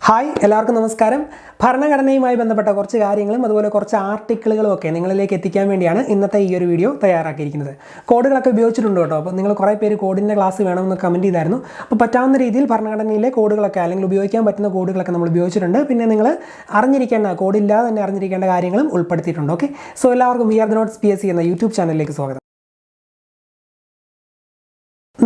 Hi എല്ലാവർക്കും നമസ്കാരം. ഭരണഘടനയുമായി ബന്ധപ്പെട്ട കുറച്ച് കാര്യങ്ങളും അതുപോലെ കുറച്ച് ആർട്ടിക്കിളുകളും ഒക്കെ നിങ്ങളിലേക്ക് എത്തിക്കാൻ വേണ്ടിയാണ് ഇന്നത്തെ ഈ ഒരു വീഡിയോ തയ്യാറാക്കിയിരിക്കുന്നത്. കോഡുകളൊക്കെ ഉപയോഗിച്ചിട്ടുണ്ട് കേട്ടോ. അപ്പോൾ നിങ്ങൾ കുറേ പേര് കോഡിൻ്റെ ക്ലാസ് വേണമെന്ന് കമൻറ്റ് ചെയ്തായിരുന്നു. അപ്പോൾ പറ്റാവുന്ന രീതിയിൽ ഭരണഘടനയിലെ കോഡുകളൊക്കെ അല്ലെങ്കിൽ ഉപയോഗിക്കാൻ പറ്റുന്ന കോഡുകളൊക്കെ നമ്മൾ ഉപയോഗിച്ചിട്ടുണ്ട്. പിന്നെ നിങ്ങൾ അറിഞ്ഞിരിക്കേണ്ട കോഡില്ലാതെ തന്നെ അറിഞ്ഞിരിക്കേണ്ട കാര്യങ്ങളും ഉൾപ്പെടുത്തിയിട്ടുണ്ട്. ഓക്കെ, സോ എല്ലാവർക്കും we are the notes PSC എന്ന യൂട്യൂബ് ചാനലിലേക്ക് സ്വാഗതം.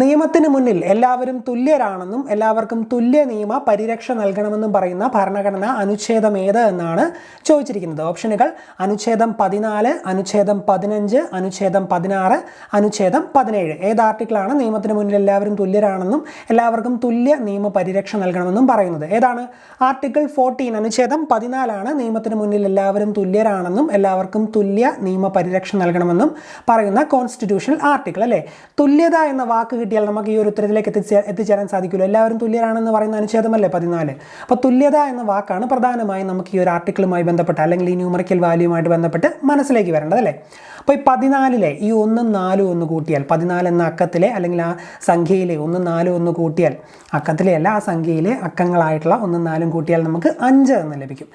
നിയമത്തിന് മുന്നിൽ എല്ലാവരും തുല്യരാണെന്നും എല്ലാവർക്കും തുല്യ നിയമ പരിരക്ഷ നൽകണമെന്നും പറയുന്ന ഭരണഘടനാ അനുച്ഛേദം ഏത് എന്നാണ് ചോദിച്ചിരിക്കുന്നത്. ഓപ്ഷനുകൾ അനുച്ഛേദം 14, അനുച്ഛേദം 15, അനുച്ഛേദം 16, അനുച്ഛേദം 17. ഏത് ആർട്ടിക്കിളാണ് നിയമത്തിന് മുന്നിൽ എല്ലാവരും തുല്യരാണെന്നും എല്ലാവർക്കും തുല്യ നിയമ പരിരക്ഷ നൽകണമെന്നും പറയുന്നത്? ഏതാണ്? ആർട്ടിക്കിൾ 14 അനുച്ഛേദം 14 നിയമത്തിന് മുന്നിൽ എല്ലാവരും തുല്യരാണെന്നും എല്ലാവർക്കും തുല്യ നിയമ പരിരക്ഷ നൽകണമെന്നും പറയുന്ന കോൺസ്റ്റിറ്റ്യൂഷണൽ ആർട്ടിക്കിൾ അല്ലേ? തുല്യത എന്ന വാക്ക് കിട്ടിയാൽ നമുക്ക് ഈ ഒരു ഉത്തരത്തിലേക്ക് എത്തിച്ചേരാൻ സാധിക്കുമല്ലോ. എല്ലാവരും തുല്യരാണെന്ന് പറയുന്ന അനുച്ഛേദമല്ലേ 14. അപ്പോൾ തുല്യത എന്ന വാക്കാണ് പ്രധാനമായും നമുക്ക് ഈ ഒരു ആർട്ടിക്കിളുമായി ബന്ധപ്പെട്ട് അല്ലെങ്കിൽ ഈ ന്യൂമറിക്കൽ വാല്യൂമായിട്ട് ബന്ധപ്പെട്ട് മനസ്സിലേക്ക് വരേണ്ടത് അല്ലേ? അപ്പോൾ ഈ 14 ഈ 1ഉം 4ഉം ഒന്ന് കൂട്ടിയാൽ 14 എന്ന അക്കത്തിലെ അല്ലെങ്കിൽ ആ സംഖ്യയിലെ 1ഉം 4ഉം ഒന്ന് കൂട്ടിയാൽ അക്കത്തിലെ അല്ല ആ സംഖ്യയിലെ അക്കങ്ങളായിട്ടുള്ള 1ഉം 4ഉം കൂട്ടിയാൽ നമുക്ക് 5 എന്ന് ലഭിക്കും.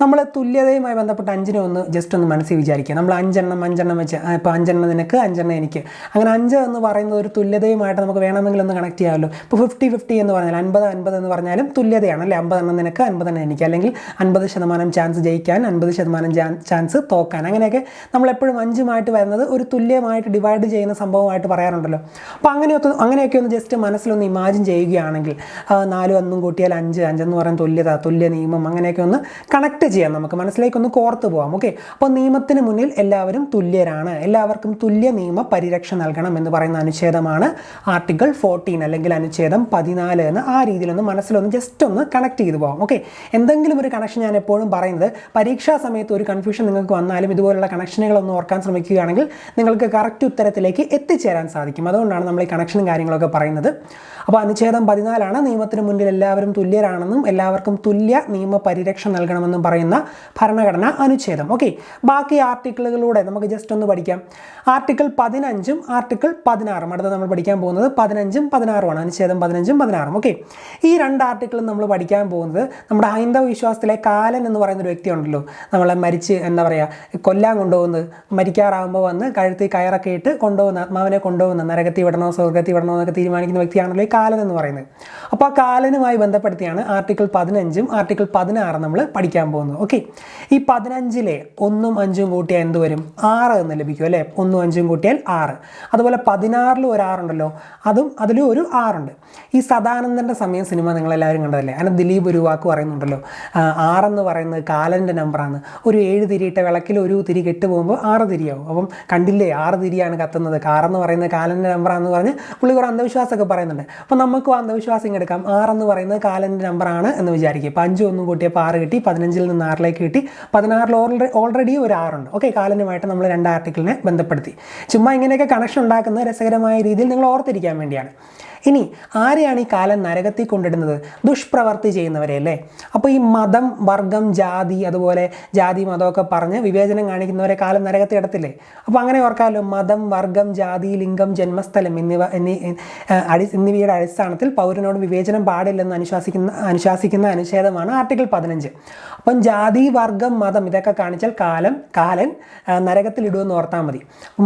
നമ്മൾ തുല്യതയുമായി ബന്ധപ്പെട്ട് 5നെ ഒന്ന് ജസ്റ്റ് ഒന്ന് മനസ്സിൽ വിചാരിക്കുക. നമ്മൾ 5 എണ്ണം വെച്ച് ഇപ്പോൾ 5 എണ്ണം നിനക്ക് 5 എണ്ണം എനിക്ക്, അങ്ങനെ 5 എന്ന് പറയുന്നത് ഒരു തുല്യതയുമായിട്ട് നമുക്ക് വേണമെങ്കിൽ ഒന്ന് കണക്ട് ചെയ്യാമല്ലോ. ഇപ്പോൾ 50-50 എന്ന് പറഞ്ഞാൽ 50-50 എന്ന് പറഞ്ഞാലും തുല്യതയാണ് അല്ലേ? 50 എണ്ണം നിനക്ക് 50 എണ്ണം എനിക്ക്, അല്ലെങ്കിൽ 50% ചാൻസ് ജയിക്കാൻ 50% ചാൻസ് തോക്കാൻ, അങ്ങനെയൊക്കെ നമ്മളെപ്പോഴും 5ഉമായിട്ട് വരുന്നത് ഒരു തുല്യമായിട്ട് ഡിവൈഡ് ചെയ്യുന്ന സംഭവമായിട്ട് പറയാറുണ്ടല്ലോ. അപ്പോൾ അങ്ങനെയൊക്കെ ഒന്ന് ജസ്റ്റ് മനസ്സിലൊന്ന് ഇമാജിൻ ചെയ്യുകയാണെങ്കിൽ 4 1 കൂട്ടിയാൽ 5 എന്ന് പറയുന്ന തുല്യത, തുല്യ നിയമം, അങ്ങനെയൊക്കെ ഒന്ന് കണക്ട് ചെയ്യാം, നമുക്ക് മനസ്സിലേക്കൊന്ന് കോർത്ത് പോകാം. ഓക്കെ, അപ്പോൾ നിയമത്തിന് മുന്നിൽ എല്ലാവരും തുല്യരാണ്, എല്ലാവർക്കും തുല്യ നിയമ പരിരക്ഷ നൽകണം എന്ന് പറയുന്ന അനുച്ഛേദമാണ് ആർട്ടിക്കിൾ 14 അല്ലെങ്കിൽ അനുച്ഛേദം 14 എന്ന് ആ രീതിയിലൊന്ന് മനസ്സിലൊന്ന് ജസ്റ്റ് ഒന്ന് കണക്ട് ചെയ്തു പോകാം. ഓക്കെ, എന്തെങ്കിലും ഒരു കണക്ഷൻ ഞാൻ എപ്പോഴും പറയുന്നത് പരീക്ഷാ സമയത്ത് ഒരു കൺഫ്യൂഷൻ നിങ്ങൾക്ക് വന്നാലും ഇതുപോലുള്ള കണക്ഷനുകളൊന്ന് ഓർക്കാൻ ശ്രമിക്കുകയാണെങ്കിൽ നിങ്ങൾക്ക് കറക്റ്റ് ഉത്തരത്തിലേക്ക് എത്തിച്ചേരാൻ സാധിക്കും. അതുകൊണ്ടാണ് നമ്മൾ ഈ കണക്ഷനും കാര്യങ്ങളൊക്കെ പറയുന്നത്. അപ്പോൾ അനുച്ഛേദം 14 നിയമത്തിന് മുന്നിൽ എല്ലാവരും തുല്യരാണെന്നും എല്ലാവർക്കും തുല്യ നിയമ പരിരക്ഷ നൽകണമെന്നും പറയുന്ന ഭരണഘടനാ അനുച്ഛേദം. ഓക്കെ, ബാക്കി ആർട്ടിക്കിളുകളിലൂടെ നമുക്ക് ജസ്റ്റ് ഒന്ന് പഠിക്കാം. ആർട്ടിക്കിൾ 15ഉം ആർട്ടിക്കിൾ 16 അടുത്ത നമ്മൾ പഠിക്കാൻ പോകുന്നത് 15ഉം 16 അനുച്ഛേദം 15ഉം 16. ഓക്കെ, ഈ രണ്ട് ആർട്ടിക്കിളും നമ്മൾ പഠിക്കാൻ പോകുന്നത് നമ്മുടെ ഹൈന്ദവ വിശ്വാസത്തിലെ കാലൻ എന്ന് പറയുന്ന ഒരു വ്യക്തി ഉണ്ടല്ലോ, നമ്മളെ മരിച്ച് എന്താ പറയുക കൊല്ലാൻ കൊണ്ടുപോകുന്നത്, മരിക്കാറാകുമ്പോൾ വന്ന് കഴുത്തിൽ കയറൊക്കെ ഇട്ട് കൊണ്ടുപോകുന്ന, ആത്മാവിനെ കൊണ്ടുപോകുന്ന, നരകത്തിൽ വിടണോ സ്വർഗത്തിൽ വിടണോ എന്നൊക്കെ തീരുമാനിക്കുന്ന വ്യക്തിയാണല്ലോ ഈ കാലൻ എന്ന് പറയുന്നത്. അപ്പോൾ ആ കാലനുമായി ബന്ധപ്പെടുത്തിയാണ് ആർട്ടിക്കിൾ 15ഉം ആർട്ടിക്കിൾ 16 നമ്മൾ പഠിക്കാൻ പോകുന്നത്. ഓക്കെ, ഈ 15ലെ 1ഉം 5ഉം കൂട്ടിയാൽ എന്ത് വരും? 6 എന്ന് ലഭിക്കും അല്ലേ? 1ഉം 5ഉം കൂട്ടിയാൽ 6. അതുപോലെ 16ലും ഒരു 6 ഉണ്ടല്ലോ, അതിലും ഒരു 6 ഉണ്ട്. ഈ സദാനന്ദൻ്റെ സമയം സിനിമ നിങ്ങളെല്ലാവരും കണ്ടതല്ലേ? അതിന് ദിലീപ് ഒരു വാക്ക് പറയുന്നുണ്ടല്ലോ, 6 എന്ന് പറയുന്നത് കാലൻ്റെ നമ്പറാണ്. ഒരു 7 തിരിയിട്ട വിളക്കിൽ ഒരു തിരി കെട്ട് പോകുമ്പോൾ 6 തിരിയാവും. അപ്പം കണ്ടില്ലേ, 6 തിരിയാണ് കത്തുന്നത്, 6 എന്ന് പറയുന്നത് കാലൻ്റെ നമ്പറാണെന്ന് പറഞ്ഞ് പുള്ളി കുറേ അന്ധവിശ്വാസമൊക്കെ പറയുന്നുണ്ട്. അപ്പോൾ നമുക്കും അന്ധവിശ്വാസം എടുക്കാം, 6 എന്ന് പറയുന്നത് കാലൻ്റെ നമ്പറാണ് എന്ന് വിചാരിക്കുക. ഇപ്പോൾ 5 1 കൂട്ടിയപ്പോൾ 6 കിട്ടി, 15ൽ നിന്ന് 6ലേക്ക് കിട്ടി, 16ൽ ഓൾറെഡി ഒരു 6 ഉണ്ട്. ഓക്കെ, കാലനുമായിട്ട് നമ്മൾ 2 ആർട്ടിക്കിളിനെ ബന്ധപ്പെടുത്തി. ചുമ്മാ ഇങ്ങനെയൊക്കെ കണക്ഷൻ ഉണ്ടാക്കുന്ന രസകരമായ രീതിയിൽ നിങ്ങൾ ഓർത്തിരിക്കാൻ വേണ്ടിയാണ്. ഇനി ആരെയാണ് ഈ കാലൻ നരകത്തിൽ കൊണ്ടിടുന്നത്? ദുഷ്പ്രവർത്തി ചെയ്യുന്നവരെ അല്ലേ? അപ്പോൾ ഈ മതം, വർഗം, ജാതി, അതുപോലെ ജാതി മതമൊക്കെ പറഞ്ഞ് വിവേചനം കാണിക്കുന്നവരെ കാലൻ നരകത്തിൽ ഇടത്തില്ലേ? അപ്പോൾ അങ്ങനെ ഓർക്കാമല്ലോ, മതം, വർഗം, ജാതി, ലിംഗം, ജന്മസ്ഥലം എന്നിവയുടെ അടിസ്ഥാനത്തിൽ പൗരനോട് വിവേചനം പാടില്ലെന്ന് അനുശാസിക്കുന്ന അനുച്ഛേദമാണ് ആർട്ടിക്കിൾ 15. അപ്പം ജാതി, വർഗം, മതം ഇതൊക്കെ കാണിച്ചാൽ കാലൻ നരകത്തിൽ ഇടുമെന്ന് ഓർത്താൽ മതി.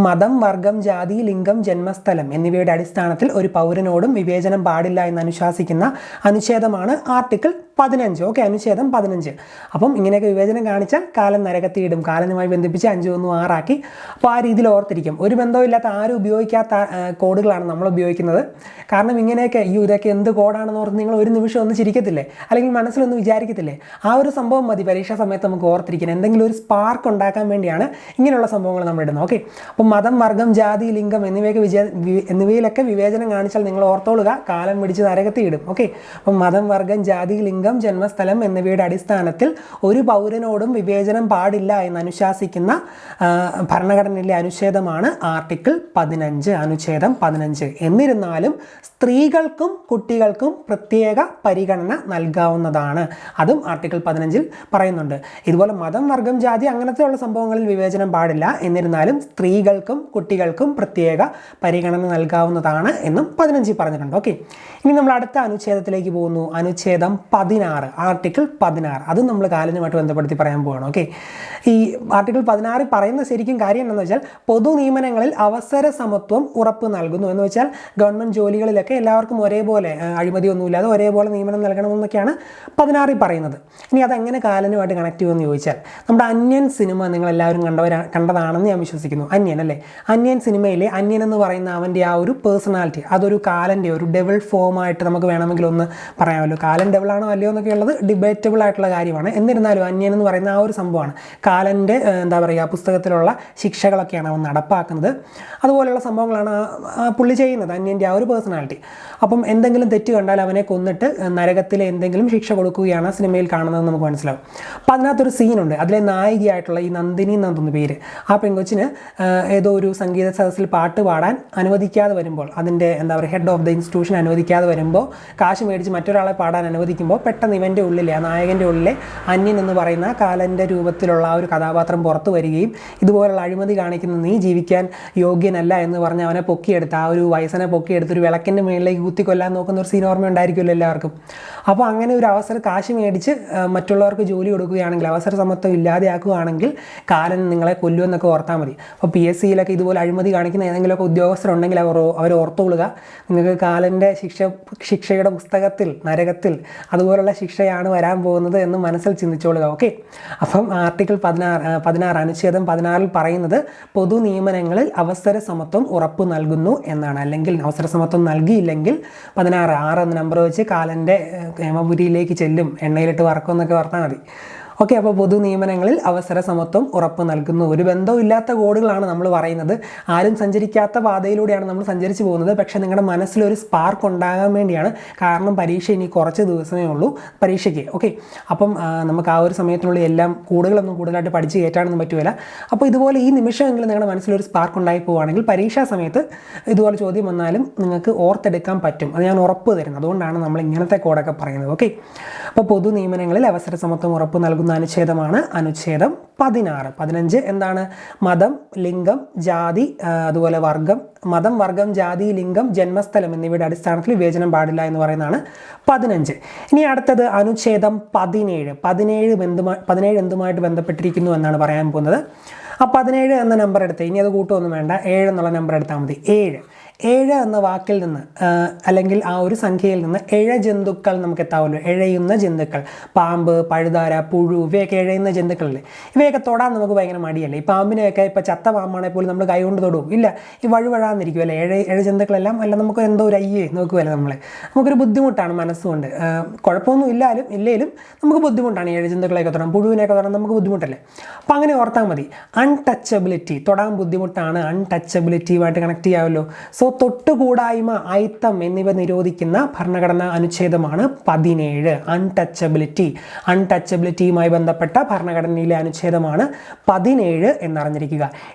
മതം, വർഗം, ജാതി, ലിംഗം, ജന്മസ്ഥലം എന്നിവയുടെ അടിസ്ഥാനത്തിൽ ഒരു പൗരനോട് വിവേചനം പാടില്ല എന്ന് അനുശാസിക്കുന്ന അനുച്ഛേദമാണ് ആർട്ടിക്കിൾ 15. ഓക്കെ, അനുച്ഛേദം 15. അപ്പം ഇങ്ങനെയൊക്കെ വിവേചനം കാണിച്ചാൽ കാലൻ നരകത്തിയിടും. കാലനുമായി ബന്ധിപ്പിച്ച് 5 1 6 ആക്കി. അപ്പോൾ ആ രീതിയിൽ ഓർത്തിരിക്കും. ഒരു ബന്ധമില്ലാത്ത ആരും ഉപയോഗിക്കാത്ത കോഡുകളാണ് നമ്മൾ ഉപയോഗിക്കുന്നത്. കാരണം ഇങ്ങനെയൊക്കെ ഇതൊക്കെ എന്ത് കോഡാണെന്ന് ഓർത്ത് നിങ്ങൾ ഒരു നിമിഷം ഒന്ന് ചിരിക്കത്തില്ലേ, അല്ലെങ്കിൽ മനസ്സിലൊന്ന് വിചാരിക്കത്തില്ലേ? ആ ഒരു സംഭവം മതി പരീക്ഷാ സമയത്ത് നമുക്ക് ഓർത്തിരിക്കണം. എന്തെങ്കിലും ഒരു സ്പാർക്ക് ഉണ്ടാക്കാൻ വേണ്ടിയാണ് ഇങ്ങനെയുള്ള സംഭവങ്ങൾ നമ്മൾ ഇടുന്നത്. ഓക്കെ, അപ്പം മതം, വർഗം, ജാതി, ലിംഗം എന്നിവയിലൊക്കെ വിവേചനം കാണിച്ചാൽ നിങ്ങൾ ഓർത്തോളുക, കാലൻ പിടിച്ച് നരകത്തിയിടും. ഓക്കെ, അപ്പം മതം, വർഗം, ജാതി, ലിംഗം, ജന്മസ്ഥലം എന്നിവയുടെ അടിസ്ഥാനത്തിൽ ഒരു പൗരനോടും വിവേചനം പാടില്ല എന്ന് അനുശാസിക്കുന്ന ഭരണഘടനയിലെ അനുച്ഛേദമാണ് ആർട്ടിക്കിൾ 15, അനുച്ഛേദം 15. എന്നിരുന്നാലും സ്ത്രീകൾക്കും കുട്ടികൾക്കും പ്രത്യേക പരിഗണന നൽകാവുന്നതാണ്. അതും ആർട്ടിക്കിൾ 15 പറയുന്നുണ്ട്. ഇതുപോലെ മതം, വർഗം, ജാതി അങ്ങനത്തെയുള്ള സംഭവങ്ങളിൽ വിവേചനം പാടില്ല, എന്നിരുന്നാലും സ്ത്രീകൾക്കും കുട്ടികൾക്കും പ്രത്യേക പരിഗണന നൽകാവുന്നതാണ് എന്നും 15 പറഞ്ഞിട്ടുണ്ട്. ഓക്കെ, ഇനി നമ്മൾ അടുത്ത അനുച്ഛേദത്തിലേക്ക് പോകുന്നു. അനുച്ഛേദം 17 16, ആർട്ടിക്കിൾ 16 അതും നമ്മൾ കാലനുമായിട്ട് ബന്ധപ്പെടുത്തി പറയാൻ പോവുകയാണ്. ഓക്കെ, ഈ ആർട്ടിക്കിൾ 16 പറയുന്ന ശരിക്കും കാര്യം എന്താണെന്ന് വെച്ചാൽ പൊതു നിയമനങ്ങളിൽ അവസര സമത്വം ഉറപ്പ് നൽകുന്നു എന്ന് വെച്ചാൽ ഗവൺമെൻറ് ജോലികളിലൊക്കെ എല്ലാവർക്കും ഒരേപോലെ അഴിമതിയൊന്നുമില്ലാതെ ഒരേപോലെ നിയമനം നൽകണമെന്നൊക്കെയാണ് 16 പറയുന്നത്. ഇനി അതെങ്ങനെ കാലനുമായിട്ട് കണക്ട് ചെയ്യുമെന്ന് ചോദിച്ചാൽ നമ്മുടെ അന്യൻ സിനിമ നിങ്ങളെല്ലാവരും കണ്ടതാണെന്ന് ഞാൻ വിശ്വസിക്കുന്നു. അന്യൻ അല്ലേ, അന്യൻ സിനിമയിലെ അന്യൻ എന്ന് പറയുന്ന അവൻ്റെ ആ ഒരു പേഴ്സണാലിറ്റി അതൊരു കാലൻ്റെ ഒരു ഡെവിൾ ഫോമായിട്ട് നമുക്ക് വേണമെങ്കിൽ ഒന്ന് പറയാമല്ലോ. കാലൻ ഡെവിളാണോ അല്ലയോ എന്നൊക്കെ ഉള്ളത് ഡിബേറ്റബിൾ ആയിട്ടുള്ള കാര്യമാണ്. എന്നിരുന്നാലും അന്യൻ എന്ന് പറയുന്ന ആ ഒരു സംഭവമാണ് കാലൻ്റെ എന്താ പറയുക പുസ്തകത്തിലുള്ള ശിക്ഷകളൊക്കെയാണ് അവൻ നടപ്പാക്കുന്നത്. അതുപോലെയുള്ള സംഭവങ്ങളാണ് പുള്ളി ചെയ്യുന്നത്, അന്യൻ്റെ ആ ഒരു പേഴ്സണാലിറ്റി. അപ്പം എന്തെങ്കിലും തെറ്റ് കണ്ടാൽ അവനെ കൊന്നിട്ട് നരകത്തിലെ എന്തെങ്കിലും ശിക്ഷ കൊടുക്കുകയാണ് സിനിമയിൽ കാണുന്നതെന്ന് നമുക്ക് മനസ്സിലാവും. അപ്പം അതിനകത്തൊരു സീനുണ്ട്, അതിലെ നായികയായിട്ടുള്ള ഈ നന്ദിനി എന്നാണ് തോന്നുന്നു പേര്, ആ പെൺകൊച്ചിന് ഏതോ ഒരു സംഗീത സദസ്സിൽ പാട്ട് പാടാൻ അനുവദിക്കാതെ വരുമ്പോൾ, അതിൻ്റെ എന്താ പറയുക ഹെഡ് ഓഫ് ദ ഇൻസ്റ്റിറ്റ്യൂഷൻ അനുവദിക്കാതെ വരുമ്പോൾ, കാശ് മേടിച്ച് മറ്റൊരാളെ പാടാൻ അനുവദിക്കുമ്പോൾ പെട്ടെന്ന് ഇവൻ്റെ ഉള്ളിലെ ആ നായകൻ്റെ ഉള്ളിലെ അന്യൻ എന്ന് പറയുന്ന കാലൻ്റെ രൂപത്തിലുള്ള ആ ഒരു കഥാപാത്രം പുറത്തു വരികയും ഇതുപോലുള്ള അഴിമതി കാണിക്കുന്ന നീ ജീവിക്കാൻ യോഗ്യനല്ല എന്ന് പറഞ്ഞ് അവനെ പൊക്കിയെടുത്ത് ആ ഒരു വയസ്സനെ പൊക്കിയെടുത്ത് ഒരു വിളക്കിൻ്റെ മുകളിലേക്ക് കുത്തിക്കൊല്ലാൻ നോക്കുന്ന ഒരു സീൻ ഓർമ്മ ഉണ്ടായിരിക്കുമല്ലോ എല്ലാവർക്കും. അപ്പോൾ അങ്ങനെ ഒരു അവസരം കാശ് മേടിച്ച് മറ്റുള്ളവർക്ക് ജോലി കൊടുക്കുകയാണെങ്കിൽ, അവസര സമത്വം ഇല്ലാതെയാക്കുകയാണെങ്കിൽ കാലൻ നിങ്ങളെ കൊല്ലുമെന്നൊക്കെ ഓർത്താൽ മതി. അപ്പോൾ PSCയിലൊക്കെ ഇതുപോലെ അഴിമതി കാണിക്കുന്ന ഏതെങ്കിലുമൊക്കെ ഉദ്യോഗസ്ഥരുണ്ടെങ്കിൽ അവർ ഓർത്തുകൊള്ളുക, നിങ്ങൾക്ക് കാലൻ്റെ ശിക്ഷയുടെ പുസ്തകത്തിൽ നരകത്തിൽ അതുപോലുള്ള ശിക്ഷയാണ് വരാൻ പോകുന്നത് എന്ന് മനസ്സിൽ ചിന്തിച്ചോളുക. ഓക്കെ, അപ്പം ആർട്ടിക്കിൾ 16 അനുച്ഛേദം 16 പറയുന്നത് പൊതു നിയമനങ്ങളിൽ അവസര സമത്വം ഉറപ്പ് നൽകുന്നു എന്നാണ്. അല്ലെങ്കിൽ അവസര സമത്വം നൽകിയില്ലെങ്കിൽ 16 എന്ന നമ്പർ വെച്ച് കാലൻ്റെ ഹേമപുരിയിലേക്ക് ചെല്ലും, എണ്ണയിലിട്ട് വറക്കും എന്നൊക്കെ ഓർത്താൽ മതി. ഓക്കെ, അപ്പോൾ പൊതു നിയമനങ്ങളിൽ അവസര സമത്വം ഉറപ്പ് നൽകുന്നു. ഒരു ബന്ധവും ഇല്ലാത്ത കോഡുകളാണ് നമ്മൾ പറയുന്നത്, ആരും സഞ്ചരിക്കാത്ത പാതയിലൂടെയാണ് നമ്മൾ സഞ്ചരിച്ച് പോകുന്നത്. പക്ഷേ നിങ്ങളുടെ മനസ്സിലൊരു സ്പാർക്ക് ഉണ്ടാകാൻ വേണ്ടിയാണ്, കാരണം പരീക്ഷ ഇനി കുറച്ച് ദിവസമേ ഉള്ളൂ പരീക്ഷയ്ക്ക്. ഓക്കെ, അപ്പം നമുക്ക് ആ ഒരു സമയത്തിനുള്ളിൽ എല്ലാം കൂടുതലൊന്നും കൂടുതലായിട്ട് പഠിച്ച് കയറ്റാനൊന്നും പറ്റുകയില്ല. അപ്പോൾ ഇതുപോലെ ഈ നിമിഷമെങ്കിലും നിങ്ങളുടെ മനസ്സിലൊരു സ്പാർക്ക് ഉണ്ടായി പോവുകയാണെങ്കിൽ പരീക്ഷാ സമയത്ത് ഇതുപോലെ ചോദ്യം വന്നാലും നിങ്ങൾക്ക് ഓർത്തെടുക്കാൻ പറ്റും, അത് ഞാൻ ഉറപ്പ് തരുന്നു. അതുകൊണ്ടാണ് നമ്മൾ ഇങ്ങനത്തെ കോഡൊക്കെ പറയുന്നത്. ഓക്കെ, അപ്പോൾ പൊതു നിയമനങ്ങളിൽ അവസര സമത്വം ഉറപ്പ് നൽകുന്ന അനുച്ഛേദമാണ് അനുച്ഛേദം 16. 15 എന്താണ്? മതം, ലിംഗം, ജാതി, അതുപോലെ വർഗം. മതം, വർഗം, ജാതി, ലിംഗം, ജന്മസ്ഥലം എന്നിവയുടെ അടിസ്ഥാനത്തിൽ വിവേചനം പാടില്ല എന്ന് പറയുന്നതാണ് 15. ഇനി അടുത്തത് അനുച്ഛേദം 17. 17 എന്തുമായിട്ട് ബന്ധപ്പെട്ടിരിക്കുന്നു എന്നാണ് പറയാൻ പോകുന്നത്. ആ 17 എന്ന നമ്പർ എടുത്ത്, ഇനി അത് കൂട്ടുമൊന്നും വേണ്ട, 7 എന്നുള്ള നമ്പർ എടുത്താൽ മതി. 7 എന്ന വാക്കിൽ നിന്ന് അല്ലെങ്കിൽ ആ ഒരു സംഖ്യയിൽ നിന്ന് ജന്തുക്കൾ നമുക്ക് എത്താമല്ലോ. എഴയുന്ന ജന്തുക്കൾ, പാമ്പ്, പഴുതാര, പുഴു, ഇവയൊക്കെ എഴയുന്ന ജന്തുക്കളല്ലേ. ഇവയൊക്കെ തൊടാൻ നമുക്ക് ഭയങ്കര മടിയല്ലേ. ഈ പാമ്പിനെയൊക്കെ ഇപ്പോൾ ചത്ത പാമ്പാണെങ്കിൽ പോലും നമ്മൾ കൈ കൊണ്ട് തൊടും ഇല്ല, ഈ വഴുവഴാന്നിരിക്കും അല്ലേ. എഴ ജന്തുക്കളെല്ലാം അല്ല, നമുക്ക് എന്തോ ഒരു അയ്യേ നോക്കുമല്ലേ നമുക്കൊരു ബുദ്ധിമുട്ടാണ് മനസ്സുകൊണ്ട്. കുഴപ്പമൊന്നും ഇല്ലേലും നമുക്ക് ബുദ്ധിമുട്ടാണ് ഈ ജന്തുക്കളെയൊക്കെ തൊടാൻ, പുഴുവിനെയൊക്കെ തൊടാൻ നമുക്ക് ബുദ്ധിമുട്ടല്ലേ. അപ്പം അങ്ങനെ ഓർത്താൽ മതി. അൺടച്ചബിലിറ്റി, തൊടാൻ ബുദ്ധിമുട്ടാണ്, അൺടച്ചബിലിറ്റിയുമായിട്ട് കണക്ട് ചെയ്യാമല്ലോ. തൊട്ടുകൂടായ്മ, അയിത്തം എന്നിവ നിരോധിക്കുന്ന ഭരണഘടനാ അനുച്ഛേദമാണ് 17. അൺടച്ചബിലിറ്റിയുമായി ബന്ധപ്പെട്ട ഭരണഘടനയിലെ അനുച്ഛേദമാണ് 17 എന്നറിഞ്ഞിരിക്കുക.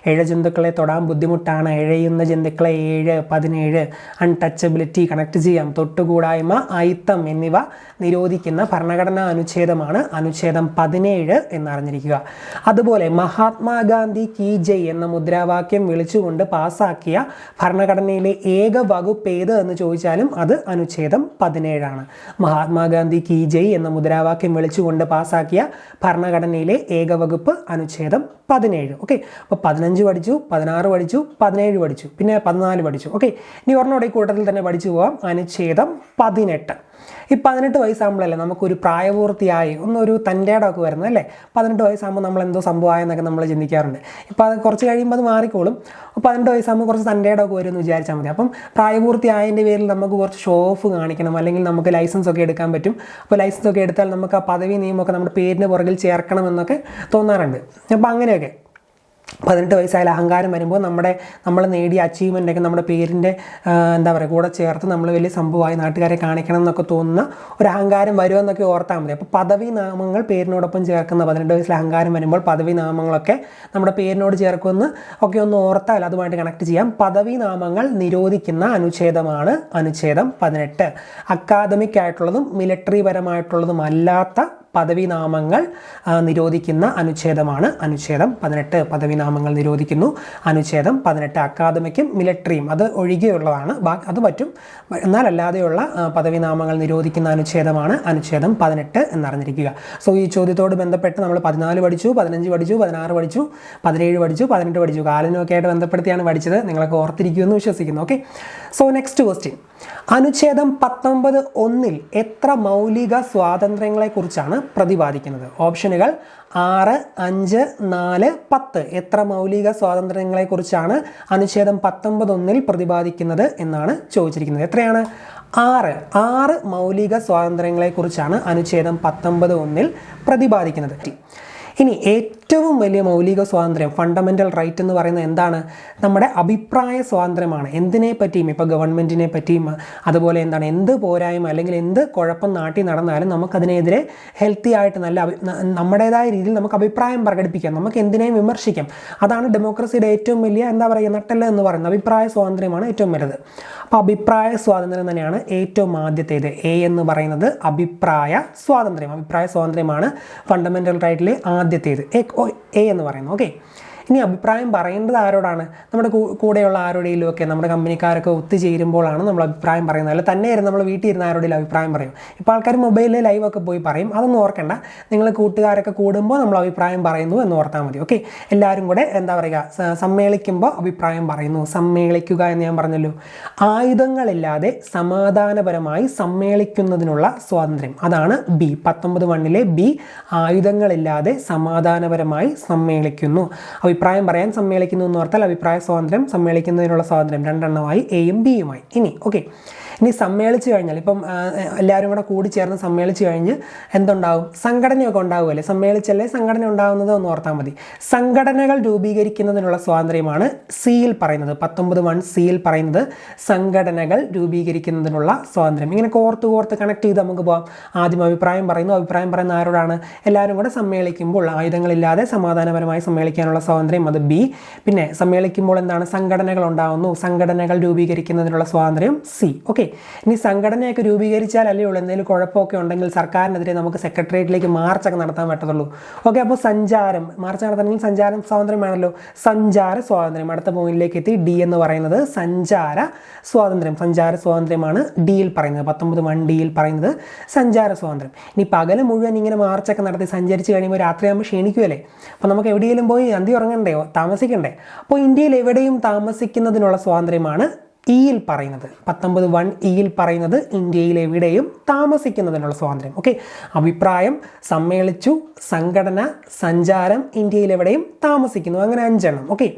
ജന്തുക്കളെ തൊടാൻ ബുദ്ധിമുട്ടാണ്, എഴയുന്ന ജന്തുക്കളെ 17. അൺടച്ചബിലിറ്റി കണക്ട് ചെയ്യാം. തൊട്ടുകൂടായ്മ, അയിത്തം എന്നിവ നിരോധിക്കുന്ന ഭരണഘടനാ അനുച്ഛേദമാണ് അനുച്ഛേദം 17 എന്നറിഞ്ഞിരിക്കുക. അതുപോലെ മഹാത്മാഗാന്ധി കി ജയ് എന്ന മുദ്രാവാക്യം വിളിച്ചുകൊണ്ട് പാസാക്കിയ ഭരണഘടനയിലെ ഏക വകുപ്പ് ഏത് എന്ന് ചോദിച്ചാലും അത് അനുച്ഛേദം 17 മഹാത്മാഗാന്ധി കി ജയ് എന്ന മുദ്രാവാക്യം വിളിച്ചുകൊണ്ട് പാസാക്കിയ ഭരണഘടനയിലെ ഏക വകുപ്പ് അനുച്ഛേദം 17. ഓക്കെ, അപ്പോൾ 15 പഠിച്ചു, 16 പഠിച്ചു, 17 പഠിച്ചു, പിന്നെ 14 പഠിച്ചു. ഓക്കെ, ഇനി ഒരെണ്ണോടെ ഈ കൂട്ടത്തിൽ തന്നെ പഠിച്ചു പോകാം. അനുച്ഛേദം 18. ഈ 18 വയസ്സാകുമ്പോഴല്ലേ നമുക്കൊരു പ്രായപൂർത്തിയായി ഒന്നൊരു തൻ്റെടമൊക്കെ വരുന്നത് അല്ലേ. 18 വയസ്സാകുമ്പോൾ നമ്മൾ എന്തോ സംഭവമായെന്നൊക്കെ നമ്മൾ ചിന്തിക്കാറുണ്ട്. ഇപ്പോൾ അത് കുറച്ച് കഴിയുമ്പോൾ അത് മാറിക്കോളും. 18 വയസ്സാകുമ്പോൾ കുറച്ച് തൻ്റെടമൊക്കെ വരുമെന്ന് വിചാരിച്ചാൽ മതി. അപ്പം പ്രായപൂർത്തിയായതിൻ്റെ പേരിൽ നമുക്ക് കുറച്ച് ഷോ ഓഫ് കാണിക്കണം, അല്ലെങ്കിൽ നമുക്ക് ലൈസൻസ് ഒക്കെ എടുക്കാൻ പറ്റും. അപ്പോൾ ലൈസൻസ് ഒക്കെ എടുത്താൽ നമുക്ക് ആ പദവി നിയമമൊക്കെ നമ്മുടെ പേരിന് പുറകിൽ ചേർക്കണമെന്നൊക്കെ തോന്നാറുണ്ട്. അപ്പോൾ അങ്ങനെയൊക്കെ 18 വയസ്സായാൽ അഹങ്കാരം വരുമ്പോൾ നമ്മൾ നേടിയ അച്ചീവ്മെൻ്റൊക്കെ നമ്മുടെ പേരിൻ്റെ എന്താ പറയുക കൂടെ ചേർത്ത് നമ്മൾ വലിയ സംഭവമായി നാട്ടുകാരെ കാണിക്കണം എന്നൊക്കെ തോന്നുന്ന ഒരു അഹങ്കാരം വരുമെന്നൊക്കെ ഓർത്താൽ മതി. അപ്പോൾ പദവി നാമങ്ങൾ പേരിനോടൊപ്പം ചേർക്കുന്ന 18 വയസ്സിൽ അഹങ്കാരം വരുമ്പോൾ പദവി നാമങ്ങളൊക്കെ നമ്മുടെ പേരിനോട് ചേർക്കുമെന്ന് ഒക്കെ ഒന്ന് ഓർത്താൽ അതുമായിട്ട് കണക്ട് ചെയ്യാം. പദവി നാമങ്ങൾ നിരോധിക്കുന്ന അനുച്ഛേദമാണ് അനുച്ഛേദം 18. അക്കാദമിക് ആയിട്ടുള്ളതും മിലിറ്ററി പരമായിട്ടുള്ളതും അല്ലാത്ത പദവിനാമങ്ങൾ നിരോധിക്കുന്ന അനുച്ഛേദമാണ് അനുച്ഛേദം 18. പദവിനാമങ്ങൾ നിരോധിക്കുന്നു അനുച്ഛേദം 18. അക്കാദമിക്കും മിലിറ്ററിയും അത് ഒഴികെയുള്ളതാണ്, അത് പറ്റും. എന്നാൽ അല്ലാതെയുള്ള പദവിനാമങ്ങൾ നിരോധിക്കുന്ന അനുച്ഛേദമാണ് അനുച്ഛേദം 18 എന്നറിഞ്ഞിരിക്കുക. സോ ഈ ചോദ്യത്തോട് ബന്ധപ്പെട്ട് നമ്മൾ 14 പഠിച്ചു, 15 പഠിച്ചു, 16 പഠിച്ചു, 17 പഠിച്ചു, 18 പഠിച്ചു. കാലനൊക്കെ ആയിട്ട് ബന്ധപ്പെടുത്തിയാണ് പഠിച്ചത്. നിങ്ങളൊക്കെ ഓർത്തിരിക്കുമെന്ന് വിശ്വസിക്കുന്നു. Okay, so next question. അനുച്ഛേദം 19(1) എത്ര മൗലിക സ്വാതന്ത്ര്യങ്ങളെക്കുറിച്ചാണ് പ്രതിപാദിക്കുന്നത്? ഓപ്ഷനുകൾ 6, 5, 4, 10. എത്ര മൗലിക സ്വാതന്ത്ര്യങ്ങളെക്കുറിച്ചാണ് അനുച്ഛേദം 19(1) പ്രതിപാദിക്കുന്നത് എന്നാണ് ചോദിച്ചിരിക്കുന്നത്. എത്രയാണ്? 6 മൗലിക സ്വാതന്ത്ര്യങ്ങളെക്കുറിച്ചാണ് അനുച്ഛേദം 19(1) പ്രതിപാദിക്കുന്നത്. ഇനി ഏറ്റവും വലിയ മൗലിക സ്വാതന്ത്ര്യം, ഫണ്ടമെൻ്റൽ റൈറ്റ് എന്ന് പറയുന്നത് എന്താണ്? നമ്മുടെ അഭിപ്രായ സ്വാതന്ത്ര്യമാണ്. എന്തിനെ പറ്റിയും, ഇപ്പോൾ ഗവൺമെൻറ്റിനെ പറ്റിയും അതുപോലെ എന്താണ് എന്ത് പോരായ്മ അല്ലെങ്കിൽ എന്ത് കുഴപ്പം നാട്ടിൽ നടന്നാലും നമുക്കതിനെതിരെ ഹെൽത്തി ആയിട്ട് നമ്മുടേതായ രീതിയിൽ നമുക്ക് അഭിപ്രായം പ്രകടിപ്പിക്കാം, നമുക്ക് എന്തിനേയും വിമർശിക്കാം. അതാണ് ഡെമോക്രസിയുടെ ഏറ്റവും വലിയ നട്ടെല്ല് എന്ന് പറയുന്നത്. അഭിപ്രായ സ്വാതന്ത്ര്യമാണ് ഏറ്റവും വലുത്. അപ്പോൾ അഭിപ്രായ സ്വാതന്ത്ര്യം തന്നെയാണ് ഏറ്റവും ആദ്യത്തേത്. എ എന്ന് പറയുന്നത് അഭിപ്രായ സ്വാതന്ത്ര്യം. അഭിപ്രായ സ്വാതന്ത്ര്യമാണ് ഫണ്ടമെൻ്റൽ റൈറ്റിലെ ആദ്യത്തേത്, എ എന്ന് പറയുന്നത്. ഓക്കെ, ഇനി അഭിപ്രായം പറയേണ്ടത് ആരോടാണ്? നമ്മുടെ കൂടെയുള്ള ആരുടെയും ഒക്കെ, നമ്മുടെ കമ്പനിക്കാരൊക്കെ ഒത്തുചേരുമ്പോഴാണ് നമ്മൾ അഭിപ്രായം പറയുന്നത്. അല്ല തന്നെ ഇരുന്ന് നമ്മൾ വീട്ടിൽ ഇരുന്ന് ആരുടെയും അഭിപ്രായം പറയും. ഇപ്പോൾ ആൾക്കാർ മൊബൈലിൽ ലൈവൊക്കെ പോയി പറയും. അതൊന്നും ഓർക്കണ്ട. നിങ്ങൾ കൂട്ടുകാരൊക്കെ കൂടുമ്പോൾ നമ്മൾ അഭിപ്രായം പറയുന്നു എന്ന് ഓർത്താൽ മതി. ഓക്കെ, എല്ലാവരും കൂടെ എന്താ പറയുക, സമ്മേളിക്കുമ്പോൾ അഭിപ്രായം പറയുന്നു. സമ്മേളിക്കുക എന്ന് ഞാൻ പറഞ്ഞല്ലോ. ആയുധങ്ങളില്ലാതെ സമാധാനപരമായി സമ്മേളിക്കുന്നതിനുള്ള സ്വാതന്ത്ര്യം, അതാണ് ബി. 19(1) ബി. ആയുധങ്ങളില്ലാതെ സമാധാനപരമായി സമ്മേളിക്കുന്നു. അഭിപ്രായം പറയാൻ സമ്മേളിക്കുന്നു എന്ന് ഓർത്താൽ അഭിപ്രായ സ്വാതന്ത്ര്യം, സമ്മേളിക്കുന്നതിനുള്ള സ്വാതന്ത്ര്യം രണ്ടെണ്ണമായി, എയും ബിയുമായി. ഇനി സമ്മേളിച്ച് കഴിഞ്ഞാൽ, ഇപ്പം എല്ലാവരും കൂടെ കൂടി ചേർന്ന് സമ്മേളിച്ച് കഴിഞ്ഞ് എന്തുണ്ടാവും? സംഘടനയൊക്കെ ഉണ്ടാവുമല്ലേ? സമ്മേളിച്ചല്ലേ സംഘടന ഉണ്ടാകുന്നത് എന്ന് ഓർത്താൽ മതി. സംഘടനകൾ രൂപീകരിക്കുന്നതിനുള്ള സ്വാതന്ത്ര്യമാണ് സിയിൽ പറയുന്നത്. 19(1) സിയിൽ പറയുന്നത് സംഘടനകൾ രൂപീകരിക്കുന്നതിനുള്ള സ്വാതന്ത്ര്യം. ഇങ്ങനെ കോർത്ത് കണക്ട് ചെയ്ത് നമുക്ക് പോകാം. ആദ്യം അഭിപ്രായം പറയുന്നു. അഭിപ്രായം പറയുന്ന ആരോടാണ്? എല്ലാവരും കൂടെ സമ്മേളിക്കുമ്പോൾ ആയുധങ്ങളില്ലാതെ സമാധാനപരമായി സമ്മേളിക്കാനുള്ള സ്വാതന്ത്ര്യം, അത് ബി. പിന്നെ സമ്മേളിക്കുമ്പോൾ എന്താണ്? സംഘടനകൾ ഉണ്ടാകുന്നു. സംഘടനകൾ രൂപീകരിക്കുന്നതിനുള്ള സ്വാതന്ത്ര്യം സി. ഓക്കെ, ഇനി സംഘടനയൊക്കെ രൂപീകരിച്ചാൽ അല്ലേ ഉള്ളൂ എന്തെങ്കിലും കുഴപ്പമൊക്കെ ഉണ്ടെങ്കിൽ സർക്കാരിനെതിരെ നമുക്ക് സെക്രട്ടേറിയറ്റിലേക്ക് മാർച്ചൊക്കെ നടത്താൻ പറ്റത്തുള്ളൂ. ഓക്കെ, അപ്പോൾ മാർച്ച് നടത്തണമെങ്കിൽ സഞ്ചാര സ്വാതന്ത്ര്യം വേണമല്ലോ. സഞ്ചാര സ്വാതന്ത്ര്യം അടുത്ത പോയിന്റിലേക്ക് എത്തി. ഡി എന്ന് പറയുന്നത് സഞ്ചാര സ്വാതന്ത്ര്യം. സഞ്ചാര സ്വാതന്ത്ര്യമാണ് ഡിയിൽ പറയുന്നത്. 19(1) ഡിയിൽ പറയുന്നത് സഞ്ചാര സ്വാതന്ത്ര്യം. ഇനി പകൽ മുഴുവൻ ഇങ്ങനെ മാർച്ചൊക്കെ നടത്തി സഞ്ചരിച്ച് കഴിയുമ്പോൾ രാത്രിയാകുമ്പോൾ ക്ഷീണിക്കുമല്ലേ? അപ്പോൾ നമുക്ക് എവിടെയെങ്കിലും പോയി അന്തി ഉറങ്ങണ്ടേ, താമസിക്കണ്ടേ? അപ്പോൾ ഇന്ത്യയിൽ എവിടെയും താമസിക്കുന്നതിനുള്ള സ്വാതന്ത്ര്യമാണ് ഇയിൽ പറയുന്നത്. 19(1) ഇയിൽ പറയുന്നത് ഇന്ത്യയിൽ എവിടെയും താമസിക്കുന്നതിനുള്ള സ്വാതന്ത്ര്യം. ഓക്കെ, അഭിപ്രായം, സമ്മേളിച്ചു, സംഘടന, സഞ്ചാരം, ഇന്ത്യയിൽ എവിടെയും താമസിക്കുന്നു, അങ്ങനെ 5 എണ്ണം. ഓക്കെ,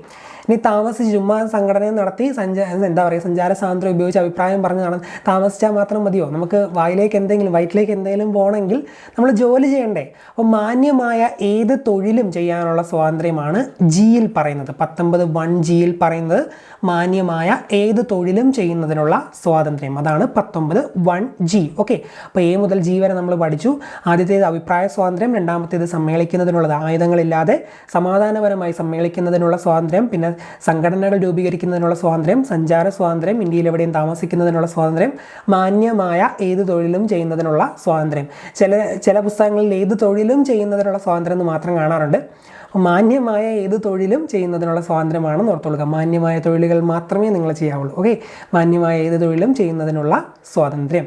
ഇനി താമസിച്ച് ചുമ്മാ സംഘടന നടത്തി സഞ്ചാര സ്വാതന്ത്ര്യം ഉപയോഗിച്ച് അഭിപ്രായം പറഞ്ഞ് താമസിച്ചാൽ മാത്രം മതിയോ? നമുക്ക് വയറ്റിലേക്ക് എന്തെങ്കിലും പോകണമെങ്കിൽ നമ്മൾ ജോലി ചെയ്യണ്ടേ? അപ്പോൾ മാന്യമായ ഏത് തൊഴിലും ചെയ്യാനുള്ള സ്വാതന്ത്ര്യമാണ് ജിയിൽ പറയുന്നത്. 19(1) ജിയിൽ പറയുന്നത് മാന്യമായ ഏത് തൊഴിലും ചെയ്യുന്നതിനുള്ള സ്വാതന്ത്ര്യം, അതാണ് 19(1) ജി. ഓക്കെ, അപ്പോൾ എ മുതൽ ജി വരെ നമ്മൾ പഠിച്ചു. ആദ്യത്തേത് അഭിപ്രായ സ്വാതന്ത്ര്യം, രണ്ടാമത്തേത് സമ്മേളിക്കുന്നതിനുള്ളത്, ആയുധങ്ങളില്ലാതെ സമാധാനപരമായി സമ്മേളിക്കുന്നതിനുള്ള സ്വാതന്ത്ര്യം, പിന്നെ സംഘടനകൾ രൂപീകരിക്കുന്നതിനുള്ള സ്വാതന്ത്ര്യം, സഞ്ചാര സ്വാതന്ത്ര്യം, ഇന്ത്യയിൽ എവിടെയും താമസിക്കുന്നതിനുള്ള സ്വാതന്ത്ര്യം, മാന്യമായ ഏത് തൊഴിലും ചെയ്യുന്നതിനുള്ള സ്വാതന്ത്ര്യം. ചില പുസ്തകങ്ങളിൽ ഏത് തൊഴിലും ചെയ്യുന്നതിനുള്ള സ്വാതന്ത്ര്യം എന്ന് മാത്രം കാണാറുണ്ട്. മാന്യമായ ഏത് തൊഴിലും ചെയ്യുന്നതിനുള്ള സ്വാതന്ത്ര്യമാണെന്ന് ഓർത്തുകൊള്ളുക. മാന്യമായ തൊഴിലുകൾ മാത്രമേ നിങ്ങൾ ചെയ്യാവുള്ളൂ. ഓക്കെ, മാന്യമായ ഏത് തൊഴിലും ചെയ്യുന്നതിനുള്ള സ്വാതന്ത്ര്യം.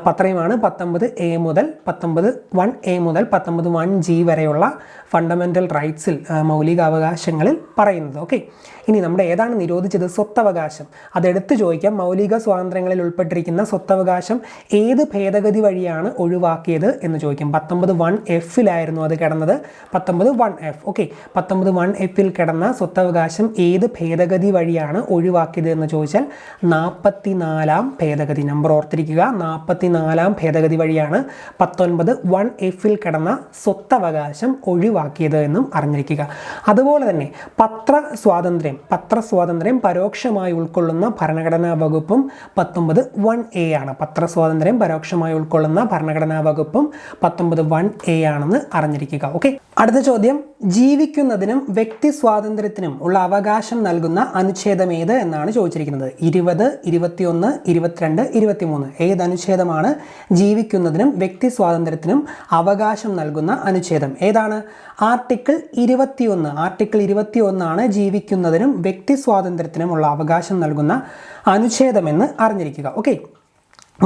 അത്രയുമാണ് 19(a) മുതൽ 19(1) മുതൽ 19(1) ജി വരെയുള്ള ഫണ്ടമെൻ്റൽ റൈറ്റ്സിൽ, മൗലിക അവകാശങ്ങളിൽ പറയുന്നത്. ഓക്കെ, ഇനി നമ്മുടെ ഏതാണ് നിരോധിച്ചത്? സ്വത്തവകാശം. അതെടുത്ത് ചോദിക്കാം. മൗലിക സ്വാതന്ത്ര്യങ്ങളിൽ ഉൾപ്പെട്ടിരിക്കുന്ന സ്വത്തവകാശം ഏത് ഭേദഗതി വഴിയാണ് ഒഴിവാക്കിയത് എന്ന് ചോദിക്കും. 19(1)(f)ലായിരുന്നു അത് കിടന്നത്. 19(1)(f). ഓക്കെ, 19(1)(f)ൽ കിടന്ന സ്വത്തവകാശം ഏത് ഭേദഗതി വഴിയാണ് ഒഴിവാക്കിയത് എന്ന് ചോദിച്ചാൽ 44-ാം ഭേദഗതി. നമ്പർ ഓർത്തിരിക്കുക, 44-ാം ഭേദഗതി വഴിയാണ് 19(1)(f)ൽ കിടന്ന സ്വത്തവകാശം ഒഴിവാക്കിയത് എന്നും അറിഞ്ഞിരിക്കുക. അതുപോലെ തന്നെ പത്രസ്വാതന്ത്ര്യം പരോക്ഷമായി ഉൾക്കൊള്ളുന്ന ഭരണഘടനാ വകുപ്പും 19(1)(a) ആണ്. പത്രസ്വാതന്ത്ര്യം പരോക്ഷമായി ഉൾക്കൊള്ളുന്ന ഭരണഘടനാ വകുപ്പും 19(1)(a) ആണെന്ന് അറിഞ്ഞിരിക്കുക. ഓക്കെ, അടുത്ത ചോദ്യം. ജീവിക്കുന്നതിനും വ്യക്തി സ്വാതന്ത്ര്യത്തിനും ഉള്ള അവകാശം നൽകുന്ന അനുച്ഛേദം ഏത് എന്നാണ് ചോദിച്ചിരിക്കുന്നത്. 20, 21, 22, 23. ഏത് അനുച്ഛേദം അനുച്ഛേദമാണ് ജീവിക്കുന്നതിനും വ്യക്തി സ്വാതന്ത്ര്യത്തിനും അവകാശം നൽകുന്ന അനുച്ഛേദം. ഏതാണ്? ആർട്ടിക്കിൾ 21. ആർട്ടിക്കിൾ 21 ജീവിക്കുന്നതിനും വ്യക്തി സ്വാതന്ത്ര്യത്തിനുമുള്ള അവകാശം നൽകുന്ന അനുച്ഛേദമെന്ന് അറിഞ്ഞിരിക്കുക. ഓക്കെ,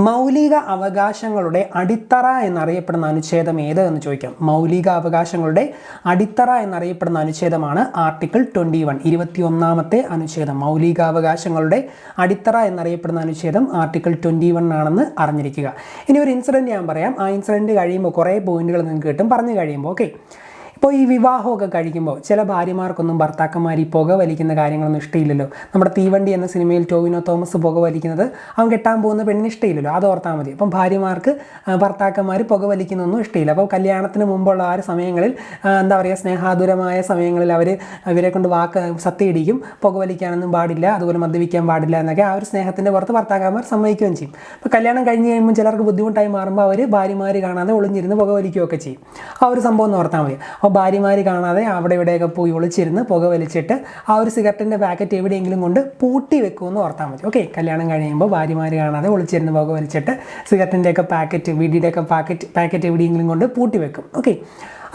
മൗലിക അവകാശങ്ങളുടെ അടിത്തറ എന്നറിയപ്പെടുന്ന അനുച്ഛേദം ഏത് എന്ന് ചോദിക്കാം. മൗലിക അവകാശങ്ങളുടെ അടിത്തറ എന്നറിയപ്പെടുന്ന അനുച്ഛേദമാണ് ആർട്ടിക്കിൾ 21. 21ാമത്തെ അനുച്ഛേദം. മൗലിക അവകാശങ്ങളുടെ അടിത്തറ എന്നറിയപ്പെടുന്ന അനുച്ഛേദം ആർട്ടിക്കിൾ 21 ആണെന്ന് അറിഞ്ഞിരിക്കുക. ഇനി ഒരു ഇൻസിഡൻറ്റ് ഞാൻ പറയാം. ആ ഇൻസിഡൻറ്റ് കഴിയുമ്പോൾ കുറേ പോയിന്റുകൾ നിങ്ങൾക്ക് കിട്ടും പറഞ്ഞു കഴിയുമ്പോൾ. ഓക്കെ, ഇപ്പോൾ ഈ വിവാഹമൊക്കെ കഴിക്കുമ്പോൾ ചില ഭാര്യമാർക്കൊന്നും ഭർത്താക്കന്മാർ ഈ പുക വലിക്കുന്ന കാര്യങ്ങളൊന്നും ഇഷ്ടമില്ലല്ലോ. നമ്മുടെ തീവണ്ടി എന്ന സിനിമയിൽ ടോവിനോ തോമസ് പുക വലിക്കുന്നത് അവൻ കെട്ടാൻ പോകുന്ന പെണ്ണിന് ഇഷ്ടമില്ലല്ലോ, അത് ഓർത്താൽ മതി. അപ്പം ഭാര്യമാർക്ക് ഭർത്താക്കന്മാർ പുക വലിക്കുന്നൊന്നും ഇഷ്ടമില്ല. അപ്പോൾ കല്യാണത്തിന് മുമ്പുള്ള ആ ഒരു സമയങ്ങളിൽ എന്താ പറയുക, സ്നേഹാതുരമായ സമയങ്ങളിൽ ഇവരെ കൊണ്ട് സത്യയിടിക്കും, പുക വലിക്കാനൊന്നും പാടില്ല, അതുപോലെ മദ്യപിക്കാൻ പാടില്ല എന്നൊക്കെ ആ ഒരു സ്നേഹത്തിൻ്റെ പുറത്ത് ഭർത്താക്കന്മാർ സമ്മതിക്കുകയും ചെയ്യും. അപ്പോൾ കല്യാണം കഴിഞ്ഞ് കഴിയുമ്പോൾ ചിലർക്ക് ബുദ്ധിമുട്ടായി മാറുമ്പോൾ അവർ ഭാര്യമാർ കാണാതെ ഒളിഞ്ഞിരുന്ന് പുക വലിക്കുകയൊക്കെ ചെയ്യും. ആ ഒരു സംഭവം എന്ന് ഓർത്താൽ മതി. അപ്പോൾ ഭാര്യമാർ കാണാതെ അവിടെ ഇവിടെയൊക്കെ പോയി ഒളിച്ചിരുന്ന് പുക വലിച്ചിട്ട് ആ ഒരു സിഗരറ്റിൻ്റെ പാക്കറ്റ് എവിടെയെങ്കിലും കൊണ്ട് പൂട്ടി വെക്കുമെന്ന് ഓർത്താൽ മതി. ഓക്കെ, കല്യാണം കഴിയുമ്പോൾ ഭാര്യമാർ കാണാതെ ഒളിച്ചിരുന്ന് പുക വലിച്ചിട്ട് സിഗരറ്റിൻ്റെയൊക്കെ പാക്കറ്റ്, വീടിൻ്റെയൊക്കെ പാക്കറ്റ് എവിടെയെങ്കിലും കൊണ്ട് പൂട്ടി വെക്കും. ഓക്കെ,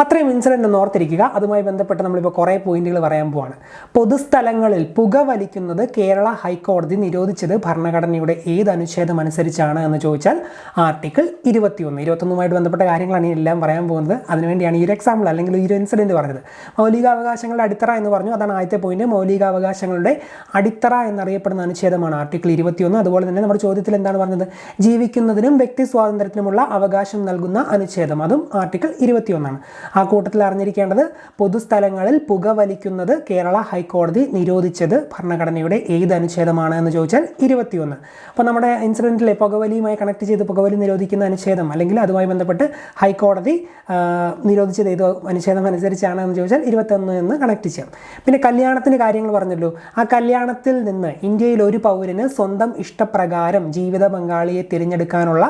അത്രയും ഇൻസിഡൻ്റ് ഒന്ന് ഓർത്തിരിക്കുക. അതുമായി ബന്ധപ്പെട്ട് നമ്മളിപ്പോൾ കുറേ പോയിന്റുകൾ പറയാൻ പോവാണ്. പൊതുസ്ഥലങ്ങളിൽ പുക വലിക്കുന്നത് കേരള ഹൈക്കോടതി നിരോധിച്ചത് ഭരണഘടനയുടെ ഏത് അനുച്ഛേദം അനുസരിച്ചാണ് എന്ന് ചോദിച്ചാൽ ആർട്ടിക്കിൾ 21. 21വുമായിട്ട് ബന്ധപ്പെട്ട കാര്യങ്ങളാണ് എല്ലാം പറയാൻ പോകുന്നത്. അതിനുവേണ്ടിയാണ് ഈ ഒരു എക്സാമ്പിൾ അല്ലെങ്കിൽ ഈ ഒരു ഇൻസിഡൻറ്റ് പറഞ്ഞത്. മൗലികാവകാശങ്ങളുടെ അടിത്തറ എന്ന് പറഞ്ഞു, അതാണ് ആദ്യത്തെ പോയിന്റ്. മൗലികാവകാശങ്ങളുടെ അടിത്തറ എന്നറിയപ്പെടുന്ന അനുച്ഛേദമാണ് ആർട്ടിക്കിൾ 21. അതുപോലെ തന്നെ നമ്മുടെ ചോദ്യത്തിൽ എന്താണ് പറഞ്ഞത്? ജീവിക്കുന്നതിനും വ്യക്തി സ്വാതന്ത്ര്യത്തിനുമുള്ള അവകാശം നൽകുന്ന അനുച്ഛേദം, അതും ആർട്ടിക്കിൾ 21. ആ കൂട്ടത്തിൽ അറിഞ്ഞിരിക്കേണ്ടത് പൊതുസ്ഥലങ്ങളിൽ പുക വലിക്കുന്നത് കേരള ഹൈക്കോടതി നിരോധിച്ചത് ഭരണഘടനയുടെ ഏത് അനുച്ഛേദമാണ് എന്ന് ചോദിച്ചാൽ 21. അപ്പോൾ നമ്മുടെ ഇൻസിഡൻറ്റിലെ പുകവലിയുമായി കണക്ട് ചെയ്ത് പുകവലി നിരോധിക്കുന്ന അനുച്ഛേദം അല്ലെങ്കിൽ അതുമായി ബന്ധപ്പെട്ട് ഹൈക്കോടതി നിരോധിച്ചത് ഏത് അനുച്ഛേദം അനുസരിച്ചാണ് എന്ന് ചോദിച്ചാൽ 21 എന്ന് കണക്ട് ചെയ്യാം. പിന്നെ കല്യാണത്തിന് കാര്യങ്ങൾ പറഞ്ഞല്ലോ. ആ കല്യാണത്തിൽ നിന്ന് ഇന്ത്യയിൽ ഒരു പൗരന് സ്വന്തം ഇഷ്ടപ്രകാരം ജീവിത പങ്കാളിയെ തിരഞ്ഞെടുക്കാനുള്ള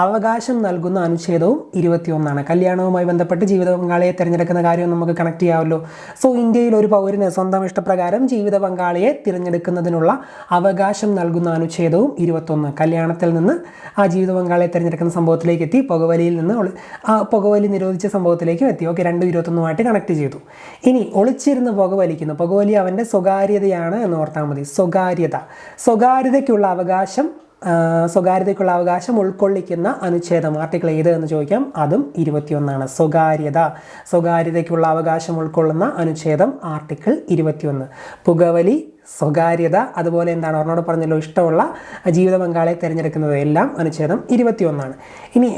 അവകാശം നൽകുന്ന അനുച്ഛേദവും 21. കല്യാണവുമായി ബന്ധപ്പെട്ട് ജീവിത പങ്കാളിയെ തിരഞ്ഞെടുക്കുന്ന കാര്യം നമുക്ക് കണക്ട് ചെയ്യാമല്ലോ. സോ ഇന്ത്യയിൽ ഒരു പൗരന് സ്വന്തം ഇഷ്ടപ്രകാരം ജീവിത പങ്കാളിയെ തിരഞ്ഞെടുക്കുന്നതിനുള്ള അവകാശം നൽകുന്ന അനുച്ഛേദവും 21. കല്യാണത്തിൽ നിന്ന് ആ ജീവിത പങ്കാളിയെ തിരഞ്ഞെടുക്കുന്ന സംഭവത്തിലേക്ക് എത്തി, പുകവലിയിൽ നിന്ന് ആ പുകവലി നിരോധിച്ച സംഭവത്തിലേക്കും എത്തി. ഓക്കെ, 2 കണക്ട് ചെയ്തു. ഇനി ഒളിച്ചിരുന്ന് പുകവലിക്കുന്നു. പുകവലി അവൻ്റെ സ്വകാര്യതയാണ് എന്ന് ഓർത്താൽ മതി. സ്വകാര്യതയ്ക്കുള്ള അവകാശം ഉൾക്കൊള്ളിക്കുന്ന അനുച്ഛേദം ആർട്ടിക്കിൾ ഏത് എന്ന് ചോദിക്കാം. അതും 21. സ്വകാര്യതയ്ക്കുള്ള അവകാശം ഉൾക്കൊള്ളുന്ന അനുച്ഛേദം ആർട്ടിക്കിൾ 21. പുകവലി, സ്വകാര്യത, അതുപോലെ എന്താണ് ഒരെണ്ണോട് പറഞ്ഞല്ലോ ഇഷ്ടമുള്ള ജീവിത പങ്കാളിയെ തിരഞ്ഞെടുക്കുന്നത്, എല്ലാം അനുച്ഛേദം 21. ഇനി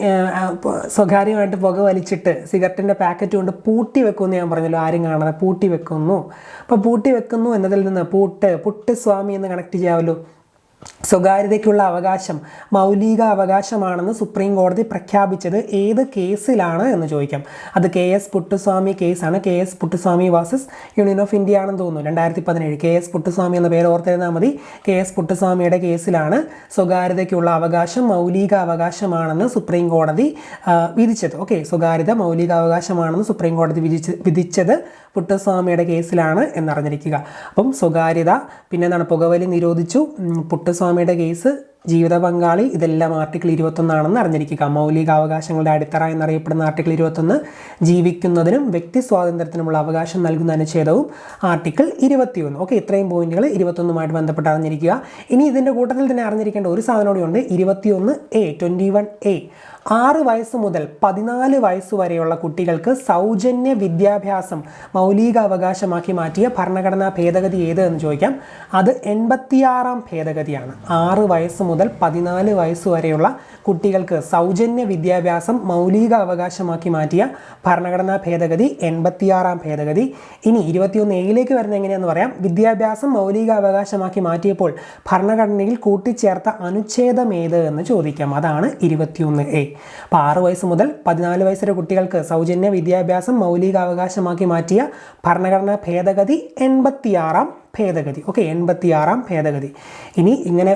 സ്വകാര്യമായിട്ട് പുക വലിച്ചിട്ട് സിഗരറ്റിൻ്റെ പാക്കറ്റ് കൊണ്ട് പൂട്ടി വെക്കുമെന്ന് ഞാൻ പറഞ്ഞല്ലോ. ആരും കാണാതെ പൂട്ടി വെക്കുന്നു. അപ്പോൾ പൂട്ടി വെക്കുന്നു എന്നതിൽ നിന്ന് പുട്ട് സ്വാമി എന്ന് കണക്ട് ചെയ്യാമല്ലോ. സ്വകാര്യതയ്ക്കുള്ള അവകാശം മൗലിക അവകാശമാണെന്ന് സുപ്രീം കോടതി പ്രഖ്യാപിച്ചത് ഏത് കേസിലാണ് എന്ന് ചോദിക്കാം. അത് KS പുട്ടുസ്വാമി കേസാണ്. KS Puttaswamy versus union of India ആണെന്ന് തോന്നുന്നു, 2017. KS പുട്ടുസ്വാമി എന്ന പേര് ഓർത്തിരുന്നാൽ മതി. KS പുട്ടുസ്വാമിയുടെ കേസിലാണ് സ്വകാര്യതയ്ക്കുള്ള അവകാശം മൗലിക അവകാശമാണെന്ന് സുപ്രീം കോടതി വിധിച്ചത്. ഓക്കെ, സ്വകാര്യത മൗലിക അവകാശമാണെന്ന് സുപ്രീം കോടതി വിധിച്ചത് പുട്ടുസ്വാമിയുടെ കേസിലാണ് എന്നറിഞ്ഞിരിക്കുക. അപ്പം സ്വകാര്യത, പിന്നെ എന്താണ് പുകവലി നിരോധിച്ചു, പുട്ടുസ്വാമിയുടെ കേസ്, ജീവിത പങ്കാളി, ഇതെല്ലാം ആർട്ടിക്കിൾ 21 അറിഞ്ഞിരിക്കുക. മൗലികാവകാശങ്ങളുടെ അടിത്തറ എന്നറിയപ്പെടുന്ന ആർട്ടിക്കിൾ 21, ജീവിക്കുന്നതിനും വ്യക്തി സ്വാതന്ത്ര്യത്തിനുമുള്ള അവകാശം നൽകുന്ന അനുച്ഛേദവും ആർട്ടിക്കിൾ 21. ഓക്കെ, ഇത്രയും പോയിന്റുകൾ 21 ബന്ധപ്പെട്ട് അറിഞ്ഞിരിക്കുക. ഇനി ഇതിൻ്റെ കൂട്ടത്തിൽ തന്നെ അറിഞ്ഞിരിക്കേണ്ട ഒരു സാധനം കൂടിയുണ്ട്. 21A 6 വയസ്സ് മുതൽ 14 വയസ്സ് വരെയുള്ള കുട്ടികൾക്ക് സൗജന്യ വിദ്യാഭ്യാസം മൗലിക അവകാശമാക്കി മാറ്റിയ ഭരണഘടനാ ഭേദഗതി ഏത് എന്ന് ചോദിക്കാം. അത് 86ാം ഭേദഗതിയാണ്. 6 വയസ്സ് മുതൽ 14 വയസ്സ് വരെയുള്ള കുട്ടികൾക്ക് സൗജന്യ വിദ്യാഭ്യാസം മൗലിക അവകാശമാക്കി മാറ്റിയ ഭരണഘടനാ ഭേദഗതി 86ാം ഭേദഗതി. ഇനി 21A വരുന്നത് എങ്ങനെയാണെന്ന് പറയാം. വിദ്യാഭ്യാസം മൗലിക അവകാശമാക്കി മാറ്റിയപ്പോൾ ഭരണഘടനയിൽ കൂട്ടിച്ചേർത്ത അനുച്ഛേദം ഏത് എന്ന് ചോദിക്കാം. അതാണ് 21A. അപ്പോൾ 6 വയസ്സ് മുതൽ 14 വയസ്സ് വരെ കുട്ടികൾക്ക് സൗജന്യ വിദ്യാഭ്യാസം മൗലിക അവകാശമാക്കി മാറ്റിയ ഭരണഘടനാ ഭേദഗതി 86ാം ഭേദഗതി. ഓക്കെ, 86 ഭേദഗതി. ഇനി ഇങ്ങനെ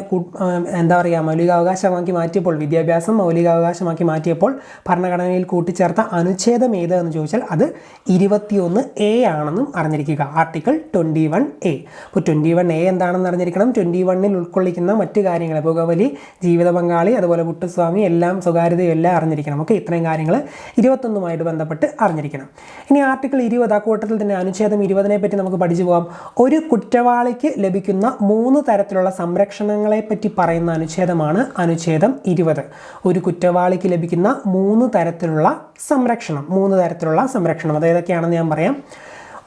എന്താ പറയുക, മൗലികാവകാശമാക്കി മാറ്റിയപ്പോൾ, വിദ്യാഭ്യാസം മൗലികാവകാശമാക്കി മാറ്റിയപ്പോൾ ഭരണഘടനയിൽ കൂട്ടിച്ചേർത്ത അനുച്ഛേദം ഏത് എന്ന് ചോദിച്ചാൽ അത് 21A ആണെന്നും അറിഞ്ഞിരിക്കുക. Article 21A. അപ്പോൾ 21A എന്താണെന്ന് അറിഞ്ഞിരിക്കണം. 21ൽ ഉൾക്കൊള്ളിക്കുന്ന മറ്റു കാര്യങ്ങൾ, പുകവലി, ജീവിത പങ്കാളി, അതുപോലെ പുട്ടുസ്വാമി, എല്ലാം സ്വകാര്യതയും എല്ലാം അറിഞ്ഞിരിക്കണം. ഓക്കെ, ഇത്രയും കാര്യങ്ങൾ 21 ബന്ധപ്പെട്ട് അറിഞ്ഞിരിക്കണം. ഇനി ആർട്ടിക്കിൾ 20, ആ കൂട്ടത്തിൽ തന്നെ അനുച്ഛേദം 20നെ പറ്റി നമുക്ക് പഠിച്ചു പോകാം. ഒരു കുറ്റവാളിക്ക് ലഭിക്കുന്ന 3 തരത്തിലുള്ള സംരക്ഷണങ്ങളെ പറ്റി പറയുന്ന അനുച്ഛേദമാണ് അനുച്ഛേദം 20. ഒരു കുറ്റവാളിക്ക് ലഭിക്കുന്ന 3 തരത്തിലുള്ള സംരക്ഷണം അതേതൊക്കെയാണെന്ന് ഞാൻ പറയാം.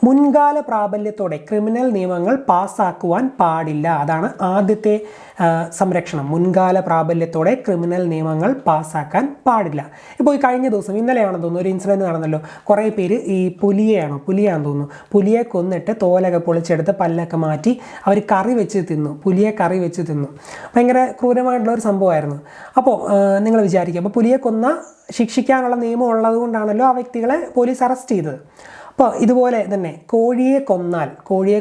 മുൻകാല പ്രാബല്യത്തോടെ ക്രിമിനൽ നിയമങ്ങൾ പാസ്സാക്കുവാൻ പാടില്ല. അതാണ് ആദ്യത്തെ സംരക്ഷണം. മുൻകാല പ്രാബല്യത്തോടെ ക്രിമിനൽ നിയമങ്ങൾ പാസ്സാക്കാൻ പാടില്ല. ഇപ്പോൾ ഈ കഴിഞ്ഞ ദിവസം, ഇന്നലെയാണെന്ന് തോന്നുന്നു, ഒരു ഇൻസിഡൻറ്റ് നടന്നല്ലോ. കുറേ പേര് ഈ പുലിയാണെന്ന് തോന്നുന്നു, പുലിയെ കൊന്നിട്ട് തോലൊക്കെ പൊളിച്ചെടുത്ത് പല്ലൊക്കെ മാറ്റി അവർ കറി വെച്ച് തിന്നു. പുലിയെ കറി വെച്ച് തിന്നു. ഭയങ്കര ക്രൂരമായിട്ടുള്ള ഒരു സംഭവമായിരുന്നു. അപ്പോൾ നിങ്ങൾ വിചാരിക്കുക, അപ്പോൾ പുലിയെ കൊന്ന ശിക്ഷിക്കാനുള്ള നിയമം ഉള്ളത് കൊണ്ടാണല്ലോ ആ വ്യക്തികളെ പോലീസ് അറസ്റ്റ് ചെയ്തത്. അപ്പോൾ ഇതുപോലെ തന്നെ കോഴിയെ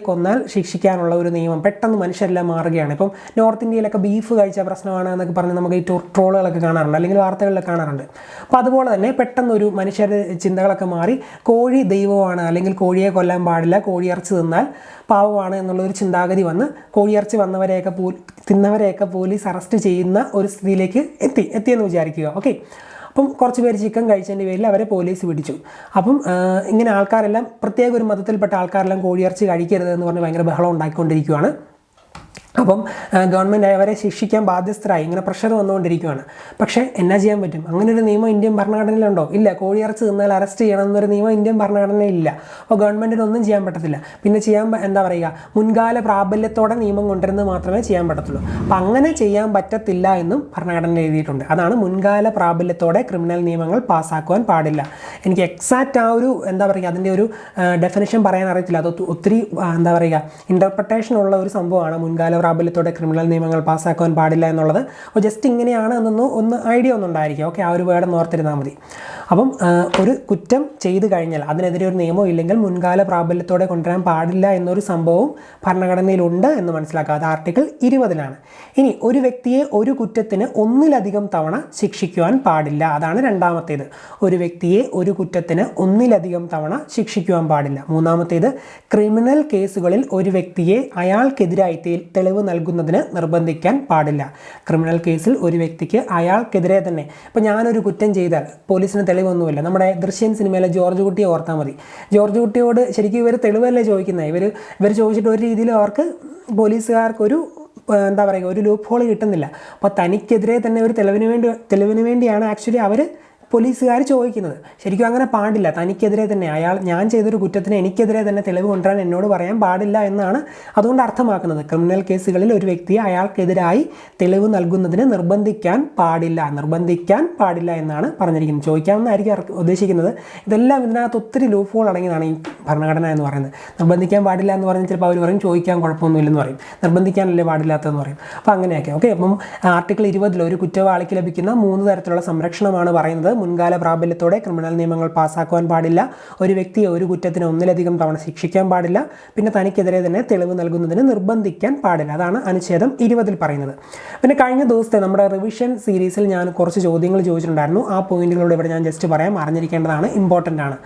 കൊന്നാൽ ശിക്ഷിക്കാനുള്ള ഒരു നിയമം പെട്ടെന്ന് മനുഷ്യരെല്ലാം മാറുകയാണ്. ഇപ്പം നോർത്ത് ഇന്ത്യയിലൊക്കെ ബീഫ് കഴിച്ച പ്രശ്നമാണ് എന്നൊക്കെ പറഞ്ഞ് നമുക്ക് ഈ ട്രോളുകളൊക്കെ കാണാറുണ്ട്, അല്ലെങ്കിൽ വാർത്തകളിലൊക്കെ കാണാറുണ്ട്. അപ്പോൾ അതുപോലെ തന്നെ പെട്ടെന്നൊരു മനുഷ്യരുടെ ചിന്തകളൊക്കെ മാറി കോഴി ദൈവമാണ്, അല്ലെങ്കിൽ കോഴിയെ കൊല്ലാൻ പാടില്ല, കോഴിയിറച്ചി തിന്നാൽ പാവമാണ് എന്നുള്ളൊരു ചിന്താഗതി വന്ന് കോഴിയിറച്ചി തിന്നവരെയൊക്കെ പോലീസ് അറസ്റ്റ് ചെയ്യുന്ന ഒരു സ്ഥിതിയിലേക്ക് എത്തിയെന്ന് വിചാരിക്കുക. ഓക്കെ, അപ്പം കുറച്ച് പേര് ചിക്കൻ കഴിച്ചതിൻ്റെ പേരിൽ അവരെ പോലീസ് പിടിച്ചു. അപ്പം ഇങ്ങനെ ആൾക്കാരെല്ലാം, പ്രത്യേക ഒരു മതത്തിൽപ്പെട്ട ആൾക്കാരെല്ലാം കോഴിയിറച്ചി കഴിക്കരുത് എന്ന് പറഞ്ഞ് ഭയങ്കര ബഹളം ഉണ്ടാക്കിക്കൊണ്ടിരിക്കുകയാണ്. അപ്പം ഗവൺമെൻറ് അവരെ ശിക്ഷിക്കാൻ ബാധ്യസ്ഥരായി, ഇങ്ങനെ പ്രഷർ വന്നുകൊണ്ടിരിക്കുകയാണ്. പക്ഷേ എന്നാ ചെയ്യാൻ പറ്റും? അങ്ങനെ ഒരു നിയമം ഇന്ത്യൻ ഭരണഘടനയിലുണ്ടോ? ഇല്ല. കോഴിയിറച്ചി തിന്നാൽ അറസ്റ്റ് ചെയ്യണം എന്നൊരു നിയമം ഇന്ത്യൻ ഭരണഘടനയിലില്ല. അപ്പോൾ ഗവൺമെൻറ്റിനൊന്നും ചെയ്യാൻ പറ്റത്തില്ല. പിന്നെ എന്താ പറയുക, മുൻകാല പ്രാബല്യത്തോടെ നിയമം കൊണ്ടുവരുന്നത് മാത്രമേ ചെയ്യാൻ പറ്റത്തുള്ളൂ. അപ്പം അങ്ങനെ ചെയ്യാൻ പറ്റത്തില്ല എന്നും ഭരണഘടന എഴുതിയിട്ടുണ്ട്. അതാണ് മുൻകാല പ്രാബല്യത്തോടെ ക്രിമിനൽ നിയമങ്ങൾ പാസ്സാക്കുവാൻ പാടില്ല. എനിക്ക് എക്സാക്റ്റ് ആ ഒരു എന്താ പറയുക, അതിൻ്റെ ഒരു ഡെഫിനിഷൻ പറയാൻ അറിയത്തില്ല. അത് ഒത്തിരി എന്താ പറയുക, ഇൻ്റർപ്രിട്ടേഷൻ ഉള്ള ഒരു സംഭവമാണ് മുൻകാല പ്രാബല്യത്തോടെ ക്രിമിനൽ നിയമങ്ങൾ പാസ്സാക്കാൻ പാടില്ല എന്നുള്ളത്. അപ്പോൾ ജസ്റ്റ് ഇങ്ങനെയാണ് ഒന്ന് ഐഡിയ ഉണ്ടായിരിക്കും. ഓക്കെ, ആ ഒരു വേർഡ് ഓർത്തിരുന്നാൽ മതി. അപ്പം ഒരു കുറ്റം ചെയ്തു കഴിഞ്ഞാൽ അതിനെതിരെ ഒരു നിയമം ഇല്ലെങ്കിൽ മുൻകാല പ്രാബല്യത്തോടെ കൊണ്ടുവരാൻ പാടില്ല എന്നൊരു സംഭവവും ഭരണഘടനയിലുണ്ട് എന്ന് മനസ്സിലാക്കുക. അത് ആർട്ടിക്കിൾ 20ലാണ്. ഇനി ഒരു വ്യക്തിയെ ഒരു കുറ്റത്തിന് ഒന്നിലധികം തവണ ശിക്ഷിക്കുവാൻ പാടില്ല. അതാണ് രണ്ടാമത്തേത്. ഒരു വ്യക്തിയെ ഒരു കുറ്റത്തിന് ഒന്നിലധികം തവണ ശിക്ഷിക്കുവാൻ പാടില്ല. മൂന്നാമത്തേത്, ക്രിമിനൽ കേസുകളിൽ ഒരു വ്യക്തിയെ അയാൾക്കെതിരായി തെളിവ് നൽകുന്നതിന് നിർബന്ധിക്കാൻ പാടില്ല. ക്രിമിനൽ കേസിൽ ഒരു വ്യക്തിക്ക് അയാൾക്കെതിരെ തന്നെ, ഇപ്പോൾ ഞാനൊരു കുറ്റം ചെയ്താൽ പോലീസിന് തെളിവൊന്നുമില്ല. നമ്മുടെ ദൃശ്യം സിനിമയിലെ ജോർജ് കുട്ടിയെ ഓർത്താൽ മതി. ജോർജ് കുട്ടിയോട് ശരിക്കും ഇവർ തെളിവല്ലേ ചോദിക്കുന്നത്. ഇവർ ചോദിച്ചിട്ട് ഒരു രീതിയിലും അവർക്ക് പോലീസുകാർക്കൊരു എന്താ പറയുക, ഒരു ലൂപ്പ് ഹോൾ കിട്ടുന്നില്ല. അപ്പോൾ തനിക്കെതിരെ തന്നെ ഒരു തെളിവിന് വേണ്ടിയാണ് ആക്ച്വലി അവർ പോലീസുകാർ ചോദിക്കുന്നത്. ശരിക്കും അങ്ങനെ പാടില്ല. തനിക്കെതിരെ തന്നെ ഞാൻ ചെയ്തൊരു കുറ്റത്തിന് എനിക്കെതിരെ തന്നെ തെളിവ് കൊണ്ടുവരാൻ എന്നോട് പറയാൻ പാടില്ല എന്നാണ് അതുകൊണ്ട് അർത്ഥമാക്കുന്നത്. ക്രിമിനൽ കേസുകളിൽ ഒരു വ്യക്തിയെ അയാൾക്കെതിരായി തെളിവ് നൽകുന്നതിന് നിർബന്ധിക്കാൻ പാടില്ല എന്നാണ് പറഞ്ഞിരിക്കുന്നത്. ചോദിക്കാമെന്നായിരിക്കും ഉദ്ദേശിക്കുന്നത്. ഇതെല്ലാം ഇതിനകത്ത് ഒത്തിരി ലൂപ്പ് ഹോൾ അടങ്ങിയതാണ് ഈ ഭരണഘടന എന്ന് പറയുന്നത്. നിർബന്ധിക്കാൻ പാടില്ല എന്ന് പറഞ്ഞാൽ ചിലപ്പോൾ അവർ പറയും ചോദിക്കാൻ കുഴപ്പമൊന്നുമില്ലെന്ന് പറയും, നിർബന്ധിക്കാനല്ലേ പാടില്ലാത്തതെന്ന് പറയും. അപ്പോൾ അങ്ങനെയൊക്കെ. ഓക്കെ, അപ്പം ആർട്ടിക്കിൾ 20 ഒരു കുറ്റവാളിക്ക് ലഭിക്കുന്ന 3 തരത്തിലുള്ള സംരക്ഷണമാണ് പറയുന്നത്. മുൻകാല പ്രാബല്യത്തോടെ ക്രിമിനൽ നിയമങ്ങൾ പാസ്സാക്കുവാൻ പാടില്ല, ഒരു വ്യക്തിയെ ഒരു കുറ്റത്തിന് ഒന്നിലധികം തവണ ശിക്ഷിക്കാൻ പാടില്ല, പിന്നെ തനിക്കെതിരെ തന്നെ തെളിവ് നൽകുന്നതിന് നിർബന്ധിക്കാൻ പാടില്ല. അതാണ് അനുച്ഛേദം 20 പറയുന്നത്. പിന്നെ കഴിഞ്ഞ ദിവസത്തെ നമ്മുടെ റിവിഷൻ സീരീസിൽ ഞാൻ കുറച്ച് ചോദ്യങ്ങൾ ചോദിച്ചിട്ടുണ്ടായിരുന്നു. ആ പോയിന്റുകളോട് ഇവിടെ ഞാൻ ജസ്റ്റ് പറയാം, അറിഞ്ഞിരിക്കേണ്ടതാണ്, ഇമ്പോർട്ടൻ്റ് ആണ്.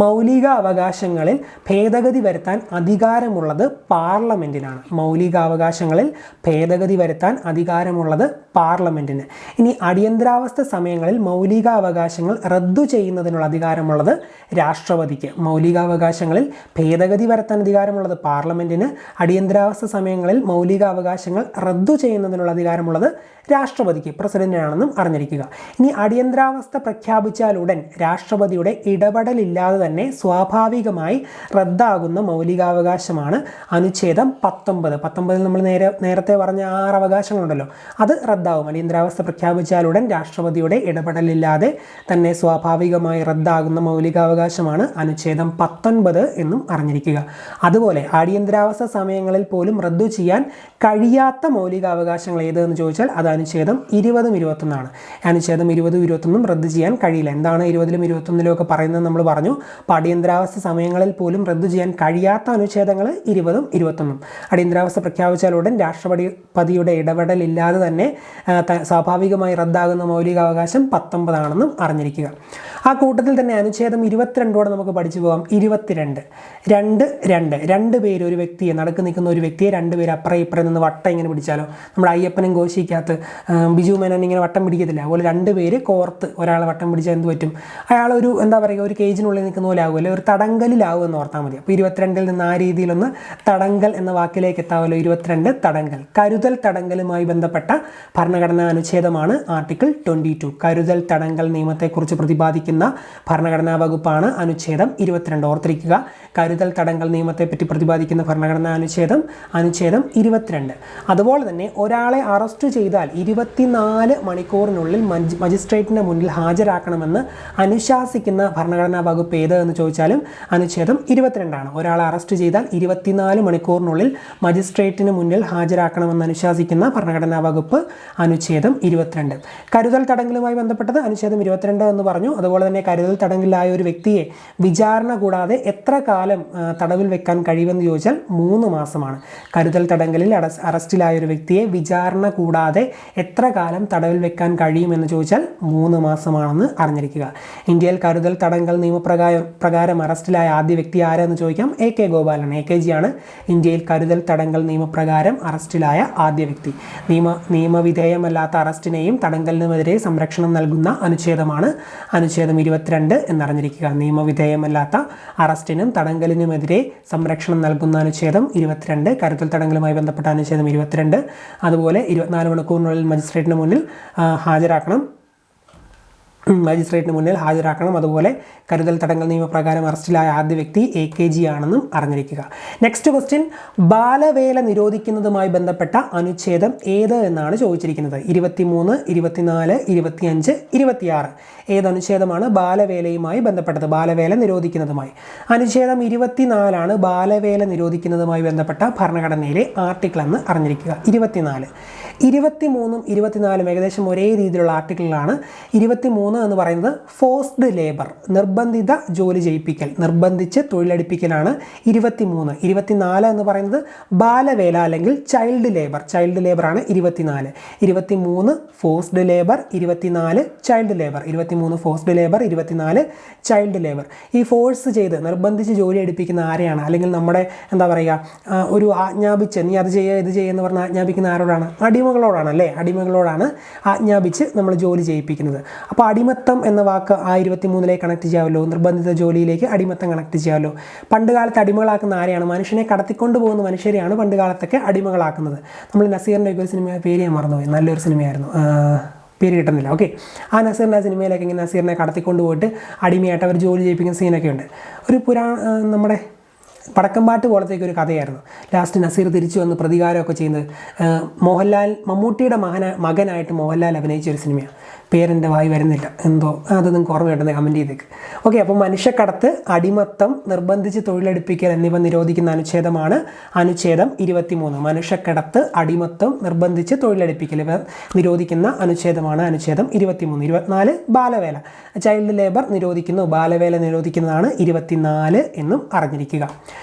മൗലിക അവകാശങ്ങളിൽ ഭേദഗതി വരുത്താൻ അധികാരമുള്ളത് പാർലമെൻറ്റിനാണ്. ഇനി അടിയന്തരാവസ്ഥ സമയങ്ങളിൽ മൗലികാവകാശങ്ങൾ റദ്ദു ചെയ്യുന്നതിനുള്ള അധികാരമുള്ളത് രാഷ്ട്രപതിക്ക്. മൗലികാവകാശങ്ങളിൽ ഭേദഗതി വരുത്താൻ അധികാരമുള്ളത് പാർലമെൻറ്റിന്, അടിയന്തരാവസ്ഥ സമയങ്ങളിൽ മൗലികാവകാശങ്ങൾ റദ്ദു ചെയ്യുന്നതിനുള്ള അധികാരമുള്ളത് രാഷ്ട്രപതിക്ക്, പ്രസിഡന്റിനാണെന്നും അറിഞ്ഞിരിക്കുക. ഇനി അടിയന്തരാവസ്ഥ പ്രഖ്യാപിച്ചാലുടൻ രാഷ്ട്രപതിയുടെ ഇടപെടലില്ലാതെ തന്നെ സ്വാഭാവികമായി റദ്ദാകുന്ന മൗലികാവകാശമാണ് അനുച്ഛേദം 19. നമ്മൾ നേരത്തെ പറഞ്ഞ 6 അവകാശങ്ങളുണ്ടല്ലോ, അത് റദ്ദാകും. അടിയന്തരാവസ്ഥ പ്രഖ്യാപിച്ചാലുടൻ രാഷ്ട്രപതിയുടെ ഇടപെടലില്ലാതെ തന്നെ സ്വാഭാവികമായി റദ്ദാകുന്ന മൗലികാവകാശമാണ് അനുച്ഛേദം 19 എന്നും അറിഞ്ഞിരിക്കുക. അതുപോലെ അടിയന്തരാവസ്ഥ സമയങ്ങളിൽ പോലും റദ്ദു ചെയ്യാൻ കഴിയാത്ത മൗലികാവകാശങ്ങൾ ഏത് എന്ന് ചോദിച്ചാൽ അത് അനുച്ഛേദം 20 21 അനുച്ഛേദം 20 21 റദ്ദു ചെയ്യാൻ കഴിയില്ല. എന്താണ് 20 21 ഒക്കെ പറയുന്നത് നമ്മൾ പറഞ്ഞു. അപ്പോൾ അടിയന്തരാവസ്ഥ സമയങ്ങളിൽ പോലും റദ്ദു ചെയ്യാൻ കഴിയാത്ത അനുച്ഛേദങ്ങൾ 20 21. അടിയന്തരാവസ്ഥ പ്രഖ്യാപിച്ചാൽ ഉടൻ രാഷ്ട്രപതിയുടെ ഇടപെടലില്ലാതെ തന്നെ സ്വാഭാവികമായി റദ്ദാകുന്ന മൗലികാവകാശം 19 ആണെന്നും അറിഞ്ഞിരിക്കുക. ആ കൂട്ടത്തിൽ തന്നെ അനുച്ഛേദം 22 നമുക്ക് പഠിച്ചു പോകാം. 22 രണ്ട് പേര് ഒരു വ്യക്തിയെ നടക്ക് നിൽക്കുന്ന ഒരു വ്യക്തിയെ രണ്ടുപേര് അപ്പുറം ഇപ്പുറം നിന്ന് വട്ടം ഇങ്ങനെ പിടിച്ചാലോ? നമ്മുടെ അയ്യപ്പനും കോശിക്കകത്ത് ബിജു മേനോൻ ഇങ്ങനെ വട്ടം പിടിക്കത്തില്ല, അതുപോലെ രണ്ടുപേര് കോർത്ത് ഒരാളെ വട്ടം പിടിച്ചാൽ എന്ത് പറ്റും? അയാളൊരു എന്താ പറയുക, ഒരു കേജിനുള്ളിൽ നിൽക്കുന്ന പോലെ ആകുമല്ലോ, ഒരു തടങ്കലിലാവും എന്ന് ഓർത്താൽ മതി. അപ്പോൾ 22 നിന്ന് ആ രീതിയിലൊന്ന് തടങ്കൽ എന്ന വാക്കിലേക്ക് എത്താമല്ലോ. 22 തടങ്കൽ. കരുതൽ തടങ്കലുമായി ബന്ധപ്പെട്ട ഭരണഘടനാ അനുച്ഛേദമാണ് ആർട്ടിക്കിൾ 22. കരുതൽ തടങ്കൽ നിയമത്തെക്കുറിച്ച് പ്രതിപാദിക്കുന്ന ഭരണഘടനാ വകുപ്പാണ് അനുച്ഛേദം 22. ഓർത്തിരിക്കുക, കരുതൽ തടങ്കൽ നിയമത്തെപ്പറ്റി പ്രതിപാദിക്കുന്ന ഭരണഘടനാ അനുച്ഛേദം 22. അതുപോലെ തന്നെ ഒരാളെ അറസ്റ്റ് ചെയ്താൽ 24 മണിക്കൂറിനുള്ളിൽ മജിസ്ട്രേറ്റിൻ്റെ മുന്നിൽ ഹാജരാക്കണമെന്ന് അനുശാസിക്കുന്ന ഭരണഘടനാ വകുപ്പ് ഏത് എന്ന് ചോദിച്ചാലും അനുച്ഛേദം 22 ആണ്. ഒരാളെ അറസ്റ്റ് ചെയ്താൽ 24 മണിക്കൂറിനുള്ളിൽ മജിസ്ട്രേറ്റിന് മുന്നിൽ ഹാജരാക്കണമെന്ന് അനുശാസിക്കുന്ന ഭരണഘടനാ വകുപ്പ് അനുച്ഛേദം 22. കരുതൽ തടങ്കലുമായി ബന്ധപ്പെട്ടത് അനുച്ഛേദം 22 എന്ന് പറഞ്ഞു. അതുപോലെ തന്നെ കരുതൽ തടങ്കലിലായ ഒരു വ്യക്തിയെ വിചാരണ കൂടാതെ എത്ര കാലം തടവിൽ വെക്കാൻ കഴിയുമെന്ന് ചോദിച്ചാൽ 3 മാസമാണ്. കരുതൽ തടങ്കലിൽ അറസ്റ്റിലായ ഒരു വ്യക്തിയെ വിചാരണ കൂടാതെ എത്ര കാലം തടവിൽ വെക്കാൻ കഴിയുമെന്ന് ചോദിച്ചാൽ 3 മാസമാണെന്ന് അറിഞ്ഞിരിക്കുക. ഇന്ത്യയിൽ കരുതൽ തടങ്കൽ നിയമപ്രകാരം അറസ്റ്റിലായ ആദ്യ വ്യക്തി ആരെന്ന് ചോദിക്കാം. AK ഗോപാലൻ. AKG ആണ് ഇന്ത്യയിൽ കരുതൽ തടങ്കൽ നിയമപ്രകാരം അറസ്റ്റിലായ ആദ്യ വ്യക്തി. നിയമവിധേയമല്ലാത്ത അറസ്റ്റിനെയും തടങ്കലിനുമെതിരെ സംരക്ഷണം നൽകുന്ന അനുച്ഛേദമാണ് അനുച്ഛേദം 22 എന്നറിഞ്ഞിരിക്കുക. നിയമവിധേയമല്ലാത്ത അറസ്റ്റിനും തടങ്കലിനുമെതിരെ സംരക്ഷണം നൽകുന്ന അനുച്ഛേദം 22. കരുതൽ തടങ്കലുമായി ബന്ധപ്പെട്ട അനുച്ഛേദം 22. അതുപോലെ 24 മണിക്കൂറിനുള്ളിൽ മജിസ്ട്രേറ്റിന് മുന്നിൽ ഹാജരാക്കണം. അതുപോലെ കരുതൽ തടങ്കൽ നിയമപ്രകാരം അറസ്റ്റിലായ ആദ്യ വ്യക്തി AKG ആണെന്നും അറിഞ്ഞിരിക്കുക. നെക്സ്റ്റ് ക്വസ്റ്റ്യൻ, ബാലവേല നിരോധിക്കുന്നതുമായി ബന്ധപ്പെട്ട അനുച്ഛേദം ഏത് എന്നാണ് ചോദിച്ചിരിക്കുന്നത്. 23, 24, 25, 26 ഏതനുച്ഛേദമാണ് ബാലവേലയുമായി ബന്ധപ്പെട്ടത്? ബാലവേല നിരോധിക്കുന്നതുമായി അനുച്ഛേദം 24 ബാലവേല നിരോധിക്കുന്നതുമായി ബന്ധപ്പെട്ട ഭരണഘടനയിലെ ആർട്ടിക്കിൾ എന്ന് അറിഞ്ഞിരിക്കുക. 23, 24 ഏകദേശം ഒരേ രീതിയിലുള്ള ആർട്ടിക്കിളാണ്. 23 എന്ന് പറയുന്നത് ഫോഴ്സ്ഡ് ലേബർ, നിർബന്ധിത ജോലി ചെയ്യിപ്പിക്കൽ, നിർബന്ധിച്ച് തൊഴിലടിപ്പിക്കലാണ് 23. 24 എന്ന് പറയുന്നത് ബാലവേല അല്ലെങ്കിൽ ചൈൽഡ് ലേബറാണ് 24. 23 forced labour, 24 child labour. 23 forced labour, 24 child labour. ഈ ഫോഴ്സ് ചെയ്ത് നിർബന്ധിച്ച് ജോലി എടുപ്പിക്കുന്ന ആരെയാണ്? അല്ലെങ്കിൽ നമ്മുടെ എന്താ പറയുക, ഒരു ആജ്ഞാപിച്ച് നീ അത് ചെയ്യുക ഇത് ചെയ്യുക എന്ന് പറഞ്ഞാൽ ആജ്ഞാപിക്കുന്ന ആരോടാണ്? അടിമകളോടാണ് അല്ലേ? അടിമകളോടാണ് ആജ്ഞാപിച്ച് നമ്മൾ ജോലി ചെയ്യിപ്പിക്കുന്നത്. അപ്പോൾ അടിമത്തം എന്ന വാക്ക് ആ 23 കണക്ട് ചെയ്യാമല്ലോ. നിർബന്ധിത ജോലിയിലേക്ക് അടിമത്തം കണക്ട് ചെയ്യാമല്ലോ. പണ്ട് കാലത്ത് അടിമകളാക്കുന്ന ആരെയാണ്? മനുഷ്യനെ കടത്തിക്കൊണ്ട് പോകുന്ന മനുഷ്യരെയാണ് പണ്ട് കാലത്തൊക്കെ അടിമകളാക്കുന്നത്. നമ്മൾ നസീറിൻ്റെ ഒക്കെ ഒരു സിനിമ പേര് ഞാൻ മറന്നുപോയി, നല്ലൊരു സിനിമയായിരുന്നു, പേര് കിട്ടുന്നില്ല. ഓക്കെ, ആ നസീറിൻ്റെ സിനിമയിലൊക്കെ ഇങ്ങനെ നസീറിനെ കടത്തിക്കൊണ്ട് പോയിട്ട് അടിമയായിട്ട് അവർ ജോലി ചെയ്യിപ്പിക്കുന്ന സീനൊക്കെ ഉണ്ട്. ഒരു നമ്മുടെ പടക്കമ്പാട്ട് പോലത്തേക്ക് ഒരു കഥയായിരുന്നു. ലാസ്റ്റ് നസീർ തിരിച്ചു വന്ന് പ്രതികാരമൊക്കെ ചെയ്യുന്നത് മമ്മൂട്ടിയുടെ മകനായിട്ട് മോഹൻലാൽ അഭിനയിച്ച ഒരു സിനിമയാണ്. പേരെൻ്റെ വായി വരുന്നില്ല, എന്തോ അത് നിങ്ങൾക്ക് ഓർമ്മയുണ്ടെന്ന് കമൻറ്റ് ചെയ്തേക്ക്. ഓക്കെ, അപ്പോൾ മനുഷ്യക്കടത്ത്, അടിമത്തം, നിർബന്ധിച്ച് തൊഴിലെടുപ്പിക്കൽ എന്നിവ നിരോധിക്കുന്ന അനുച്ഛേദമാണ് അനുച്ഛേദം 23. മനുഷ്യക്കടത്ത്, അടിമത്തം, നിർബന്ധിച്ച് തൊഴിലെടുപ്പിക്കൽ ഇവ നിരോധിക്കുന്ന അനുച്ഛേദമാണ് അനുച്ഛേദം 23. 24 ബാലവേല, ചൈൽഡ് ലേബർ നിരോധിക്കുന്നു, ബാലവേല നിരോധിക്കുന്നതാണ് 24 എന്നും അറിഞ്ഞിരിക്കുക.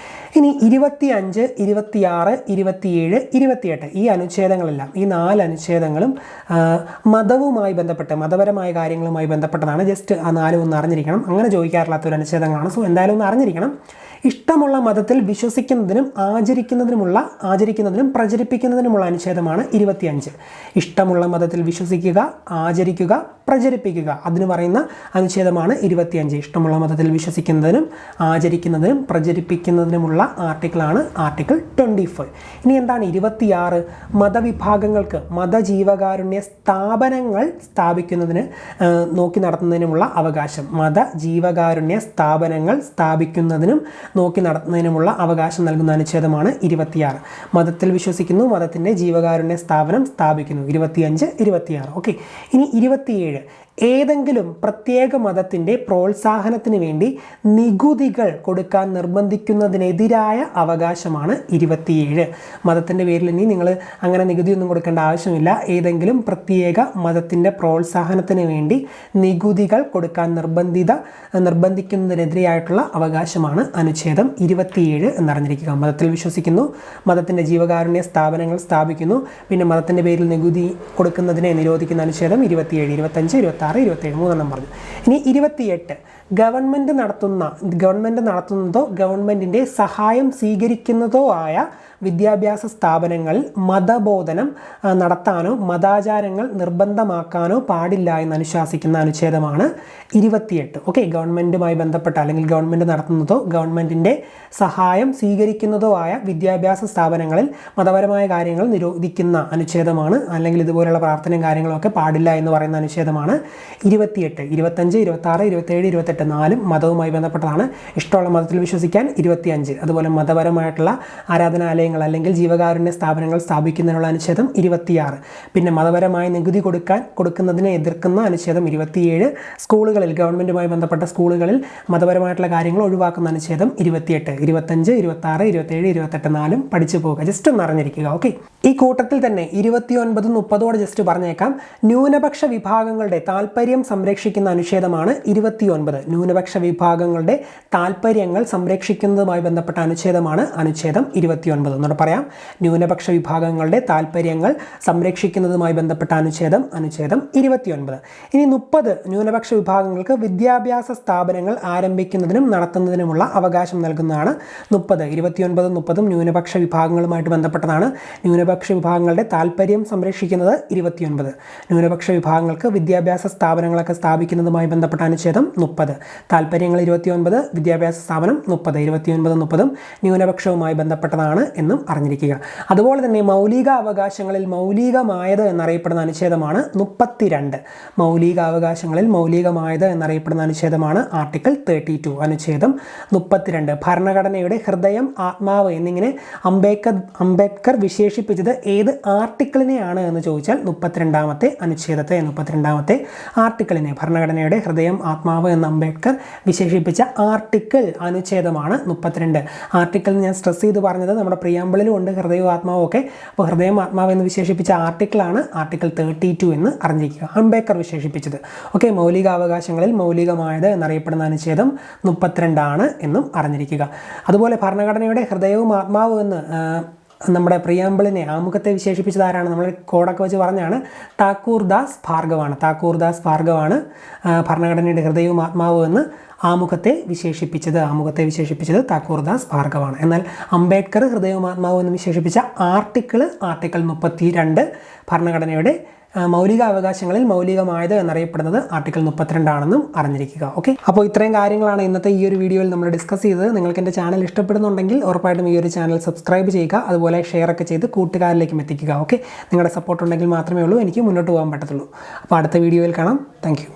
ഇനി 25, 26, 27, 28 ഈ അനുച്ഛേദങ്ങളെല്ലാം, ഈ 4 അനുച്ഛേദങ്ങളും മതവുമായി ബന്ധപ്പെട്ട് മതപരമായ കാര്യങ്ങളുമായി ബന്ധപ്പെട്ടതാണ്. ജസ്റ്റ് ആ 4 ഒന്ന് അറിഞ്ഞിരിക്കണം. അങ്ങനെ ചോദിക്കാറില്ലാത്തൊരു അനുച്ഛേദങ്ങളാണ്. സോ എന്തായാലും ഒന്ന് അറിഞ്ഞിരിക്കണം. ഇഷ്ടമുള്ള മതത്തിൽ വിശ്വസിക്കുന്നതിനും ആചരിക്കുന്നതിനും പ്രചരിപ്പിക്കുന്നതിനുമുള്ള അനുച്ഛേദമാണ് 25. ഇഷ്ടമുള്ള മതത്തിൽ വിശ്വസിക്കുക, ആചരിക്കുക, പ്രചരിപ്പിക്കുക അതിന് പറയുന്ന അനുച്ഛേദമാണ് 25. ഇഷ്ടമുള്ള മതത്തിൽ വിശ്വസിക്കുന്നതിനും ആചരിക്കുന്നതിനും പ്രചരിപ്പിക്കുന്നതിനുമുള്ള ആർട്ടിക്കിളാണ് ആർട്ടിക്കിൾ 25. ഇനി എന്താണ് 26? മതവിഭാഗങ്ങൾക്ക് മതജീവകാരുണ്യ സ്ഥാപനങ്ങൾ സ്ഥാപിക്കുന്നതിന് നോക്കി നടത്തുന്നതിനുമുള്ള അവകാശം. മതജീവകാരുണ്യ സ്ഥാപനങ്ങൾ സ്ഥാപിക്കുന്നതിനും നോക്കി നടത്തുന്നതിനുമുള്ള അവകാശം നൽകുന്ന അനുച്ഛേദമാണ് 26. മതത്തിൽ വിശ്വസിക്കുന്നു, മതത്തിൻ്റെ ജീവകാരുണ്യ സ്ഥാപനം സ്ഥാപിക്കുന്നു. 25, 26. ഓക്കെ, ഇനി 27 ഏതെങ്കിലും പ്രത്യേക മതത്തിൻ്റെ പ്രോത്സാഹനത്തിന് വേണ്ടി നികുതികൾ കൊടുക്കാൻ നിർബന്ധിക്കുന്നതിനെതിരായ അവകാശമാണ് 27. മതത്തിൻ്റെ പേരിൽ ഇനി നിങ്ങൾ അങ്ങനെ നികുതിയൊന്നും കൊടുക്കേണ്ട ആവശ്യമില്ല. ഏതെങ്കിലും പ്രത്യേക മതത്തിൻ്റെ പ്രോത്സാഹനത്തിന് വേണ്ടി നികുതികൾ കൊടുക്കാൻ നിർബന്ധിക്കുന്നതിനെതിരെയായിട്ടുള്ള അവകാശമാണ് അനുച്ഛേദം 27 എന്നറിഞ്ഞിരിക്കുക. മതത്തിൽ വിശ്വസിക്കുന്നു, മതത്തിൻ്റെ ജീവകാരുണ്യ സ്ഥാപനങ്ങൾ സ്ഥാപിക്കുന്നു, പിന്നെ മതത്തിൻ്റെ പേരിൽ നികുതി കൊടുക്കുന്നതിനെ നിരോധിക്കുന്ന അനുച്ഛേദം 27, 25, 26, 27 മൂന്നെണ്ണം പറഞ്ഞു. ഇനി 28 ഗവൺമെൻറ് നടത്തുന്നതോ ഗവൺമെൻറ്റിൻ്റെ സഹായം സ്വീകരിക്കുന്നതോ ആയ വിദ്യാഭ്യാസ സ്ഥാപനങ്ങളിൽ മതബോധനം നടത്താനോ മതാചാരങ്ങൾ നിർബന്ധമാക്കാനോ പാടില്ല എന്ന് അനുശാസിക്കുന്ന അനുച്ഛേദമാണ് 28. ഓക്കെ, ഗവൺമെൻറ്റുമായി ബന്ധപ്പെട്ട അല്ലെങ്കിൽ ഗവൺമെൻറ് നടത്തുന്നതോ ഗവൺമെൻറ്റിൻ്റെ സഹായം സ്വീകരിക്കുന്നതോ ആയ വിദ്യാഭ്യാസ സ്ഥാപനങ്ങളിൽ മതപരമായ കാര്യങ്ങൾ നിരോധിക്കുന്ന അനുച്ഛേദമാണ്, അല്ലെങ്കിൽ ഇതുപോലുള്ള പ്രാർത്ഥനയും കാര്യങ്ങളൊക്കെ പാടില്ല എന്ന് പറയുന്ന അനുച്ഛേദമാണ് 28. 25, 26, 27, 28 നാലും മതവുമായി ബന്ധപ്പെട്ടതാണ്. ഇഷ്ടമുള്ള മതത്തിൽ വിശ്വസിക്കാൻ 25. അതുപോലെ മതപരമായിട്ടുള്ള ആരാധനാലയങ്ങൾ അല്ലെങ്കിൽ ജീവകാരുണ്യ സ്ഥാപനങ്ങൾ സ്ഥാപിക്കുന്നതിനുള്ള അനുച്ഛേദം 26. പിന്നെ മതപരമായ നികുതി കൊടുക്കുന്നതിനെ എതിർക്കുന്ന അനുച്ഛേദം 27. സ്കൂളുകളിൽ ഗവൺമെൻറ്റുമായി ബന്ധപ്പെട്ട സ്കൂളുകളിൽ മതപരമായിട്ടുള്ള കാര്യങ്ങൾ ഒഴിവാക്കുന്ന അനുച്ഛേദം 28. 25, 26, 27, 28 നാലും പഠിച്ചു പോകുക, ജസ്റ്റ് ഒന്ന് അറിഞ്ഞിരിക്കുക. ഓക്കെ, ഈ കൂട്ടത്തിൽ തന്നെ 29, 30 ജസ്റ്റ് പറഞ്ഞേക്കാം. ന്യൂനപക്ഷ വിഭാഗങ്ങളുടെ താല്പര്യം സംരക്ഷിക്കുന്ന അനുച്ഛേദമാണ് 29. ന്യൂനപക്ഷ വിഭാഗങ്ങളുടെ താല്പര്യങ്ങൾ സംരക്ഷിക്കുന്നതുമായി ബന്ധപ്പെട്ട അനുച്ഛേദമാണ് അനുച്ഛേദം 29. എന്നോട് പറയാം, ന്യൂനപക്ഷ വിഭാഗങ്ങളുടെ താല്പര്യങ്ങൾ സംരക്ഷിക്കുന്നതുമായി ബന്ധപ്പെട്ട അനുച്ഛേദം 29. ഇനി 30 ന്യൂനപക്ഷ വിഭാഗങ്ങൾക്ക് വിദ്യാഭ്യാസ സ്ഥാപനങ്ങൾ ആരംഭിക്കുന്നതിനും നടത്തുന്നതിനുമുള്ള അവകാശം നൽകുന്നതാണ് 30. 29, 30 ന്യൂനപക്ഷ വിഭാഗങ്ങളുമായിട്ട് ബന്ധപ്പെട്ടതാണ്. ന്യൂനപക്ഷ വിഭാഗങ്ങളുടെ താല്പര്യം സംരക്ഷിക്കുന്നത് 29. ന്യൂനപക്ഷ വിഭാഗങ്ങൾക്ക് വിദ്യാഭ്യാസ സ്ഥാപനങ്ങളൊക്കെ സ്ഥാപിക്കുന്നതുമായി ബന്ധപ്പെട്ട അനുച്ഛേദം 30. താല്പര്യങ്ങൾ 29, വിദ്യാഭ്യാസ സ്ഥാപനം 30. 29, 30 ന്യൂനപക്ഷവുമായി ബന്ധപ്പെട്ടതാണ് എന്നും അറിഞ്ഞിരിക്കുക. അതുപോലെ തന്നെ മൗലിക അവകാശങ്ങളിൽ മൗലികമായത് എന്നറിയപ്പെടുന്ന അനുച്ഛേദമാണ് 32. മൗലിക അവകാശങ്ങളിൽ മൗലികമായത് എന്നറിയപ്പെടുന്ന അനുച്ഛേദമാണ് ആർട്ടിക്കിൾ 32. അനുച്ഛേദം 32. ഭരണഘടനയുടെ ഹൃദയം, ആത്മാവ് എന്നിങ്ങനെ അംബേദ്കർ വിശേഷിപ്പിച്ചത് ഏത് ആർട്ടിക്കിളിനെയാണ് എന്ന് ചോദിച്ചാൽ 32ാമത്തെ അനുച്ഛേദത്തെ, 32ാമത്തെ ആർട്ടിക്കിളിനെ. ഭരണഘടനയുടെ ഹൃദയം, ആത്മാവ് എന്ന് അംബേദ്കർ വിശേഷിപ്പിച്ച ആർട്ടിക്കിൾ അനുച്ഛേദമാണ് 32. ആർട്ടിക്കിൾ ഞാൻ സ്ട്രെസ് ചെയ്ത് പറഞ്ഞത് നമ്മുടെ പ്രിയാമ്പിളിലും ഉണ്ട് ഹൃദയവും ആത്മാവും ഒക്കെ. അപ്പോൾ ഹൃദയം, ആത്മാവ് എന്ന് വിശേഷിപ്പിച്ച ആർട്ടിക്കിളാണ് ആർട്ടിക്കിൾ 32 എന്ന് അറിഞ്ഞിരിക്കുക, അംബേദ്കർ വിശേഷിപ്പിച്ചത്. ഓക്കെ, മൗലികാവകാശങ്ങളിൽ മൗലികമായത് എന്നറിയപ്പെടുന്ന അനുച്ഛേദം 32 ആണ് എന്നും അറിഞ്ഞിരിക്കുക. അതുപോലെ ഭരണഘടനയുടെ ഹൃദയവും ആത്മാവും എന്ന് നമ്മുടെ പ്രിയാമ്പിളിനെ, ആമുഖത്തെ വിശേഷിപ്പിച്ചത് ആരാണ്? നമ്മൾ കോഡൊക്കെ വെച്ച് പറഞ്ഞാണ്, താക്കൂർദാസ് ഭാർഗവാണ് ഭരണഘടനയുടെ ഹൃദയവും ആത്മാവും എന്ന് ആമുഖത്തെ വിശേഷിപ്പിച്ചത് താക്കൂർദാസ് ഭാർഗവാണ്. എന്നാൽ അംബേദ്കർ ഹൃദയവും ആത്മാവും എന്ന് വിശേഷിപ്പിച്ച ആർട്ടിക്കിൾ 32 ഭരണഘടനയുടെ മൗലികാവകാശങ്ങളിൽ മൗലികമായത് എന്നറിയപ്പെടുന്നത് ആർട്ടിക്കിൾ 32 ആണെന്നും അറിഞ്ഞിരിക്കുക. ഓക്കെ, അപ്പോൾ ഇത്രയും കാര്യങ്ങളാണ് ഇന്നത്തെ ഈ ഒരു വീഡിയോയിൽ നമ്മൾ ഡിസ്കസ് ചെയ്തത്. നിങ്ങൾക്ക് എൻ്റെ ചാനൽ ഇഷ്ടപ്പെടുന്നുണ്ടെങ്കിൽ ഉറപ്പായിട്ടും ഈ ഒരു ചാനൽ സബ്സ്ക്രൈബ് ചെയ്യുക, അതുപോലെ ഷെയർ ഒക്കെ ചെയ്ത് കൂട്ടുകാരിലേക്കും എത്തിക്കുക. ഓക്കെ, നിങ്ങളുടെ സപ്പോർട്ട് ഉണ്ടെങ്കിൽ മാത്രമേ ഉള്ളൂ എനിക്ക് മുന്നോട്ട് പോകാൻ പറ്റത്തുള്ളൂ. അപ്പോൾ അടുത്ത വീഡിയോയിൽ കാണാം. താങ്ക്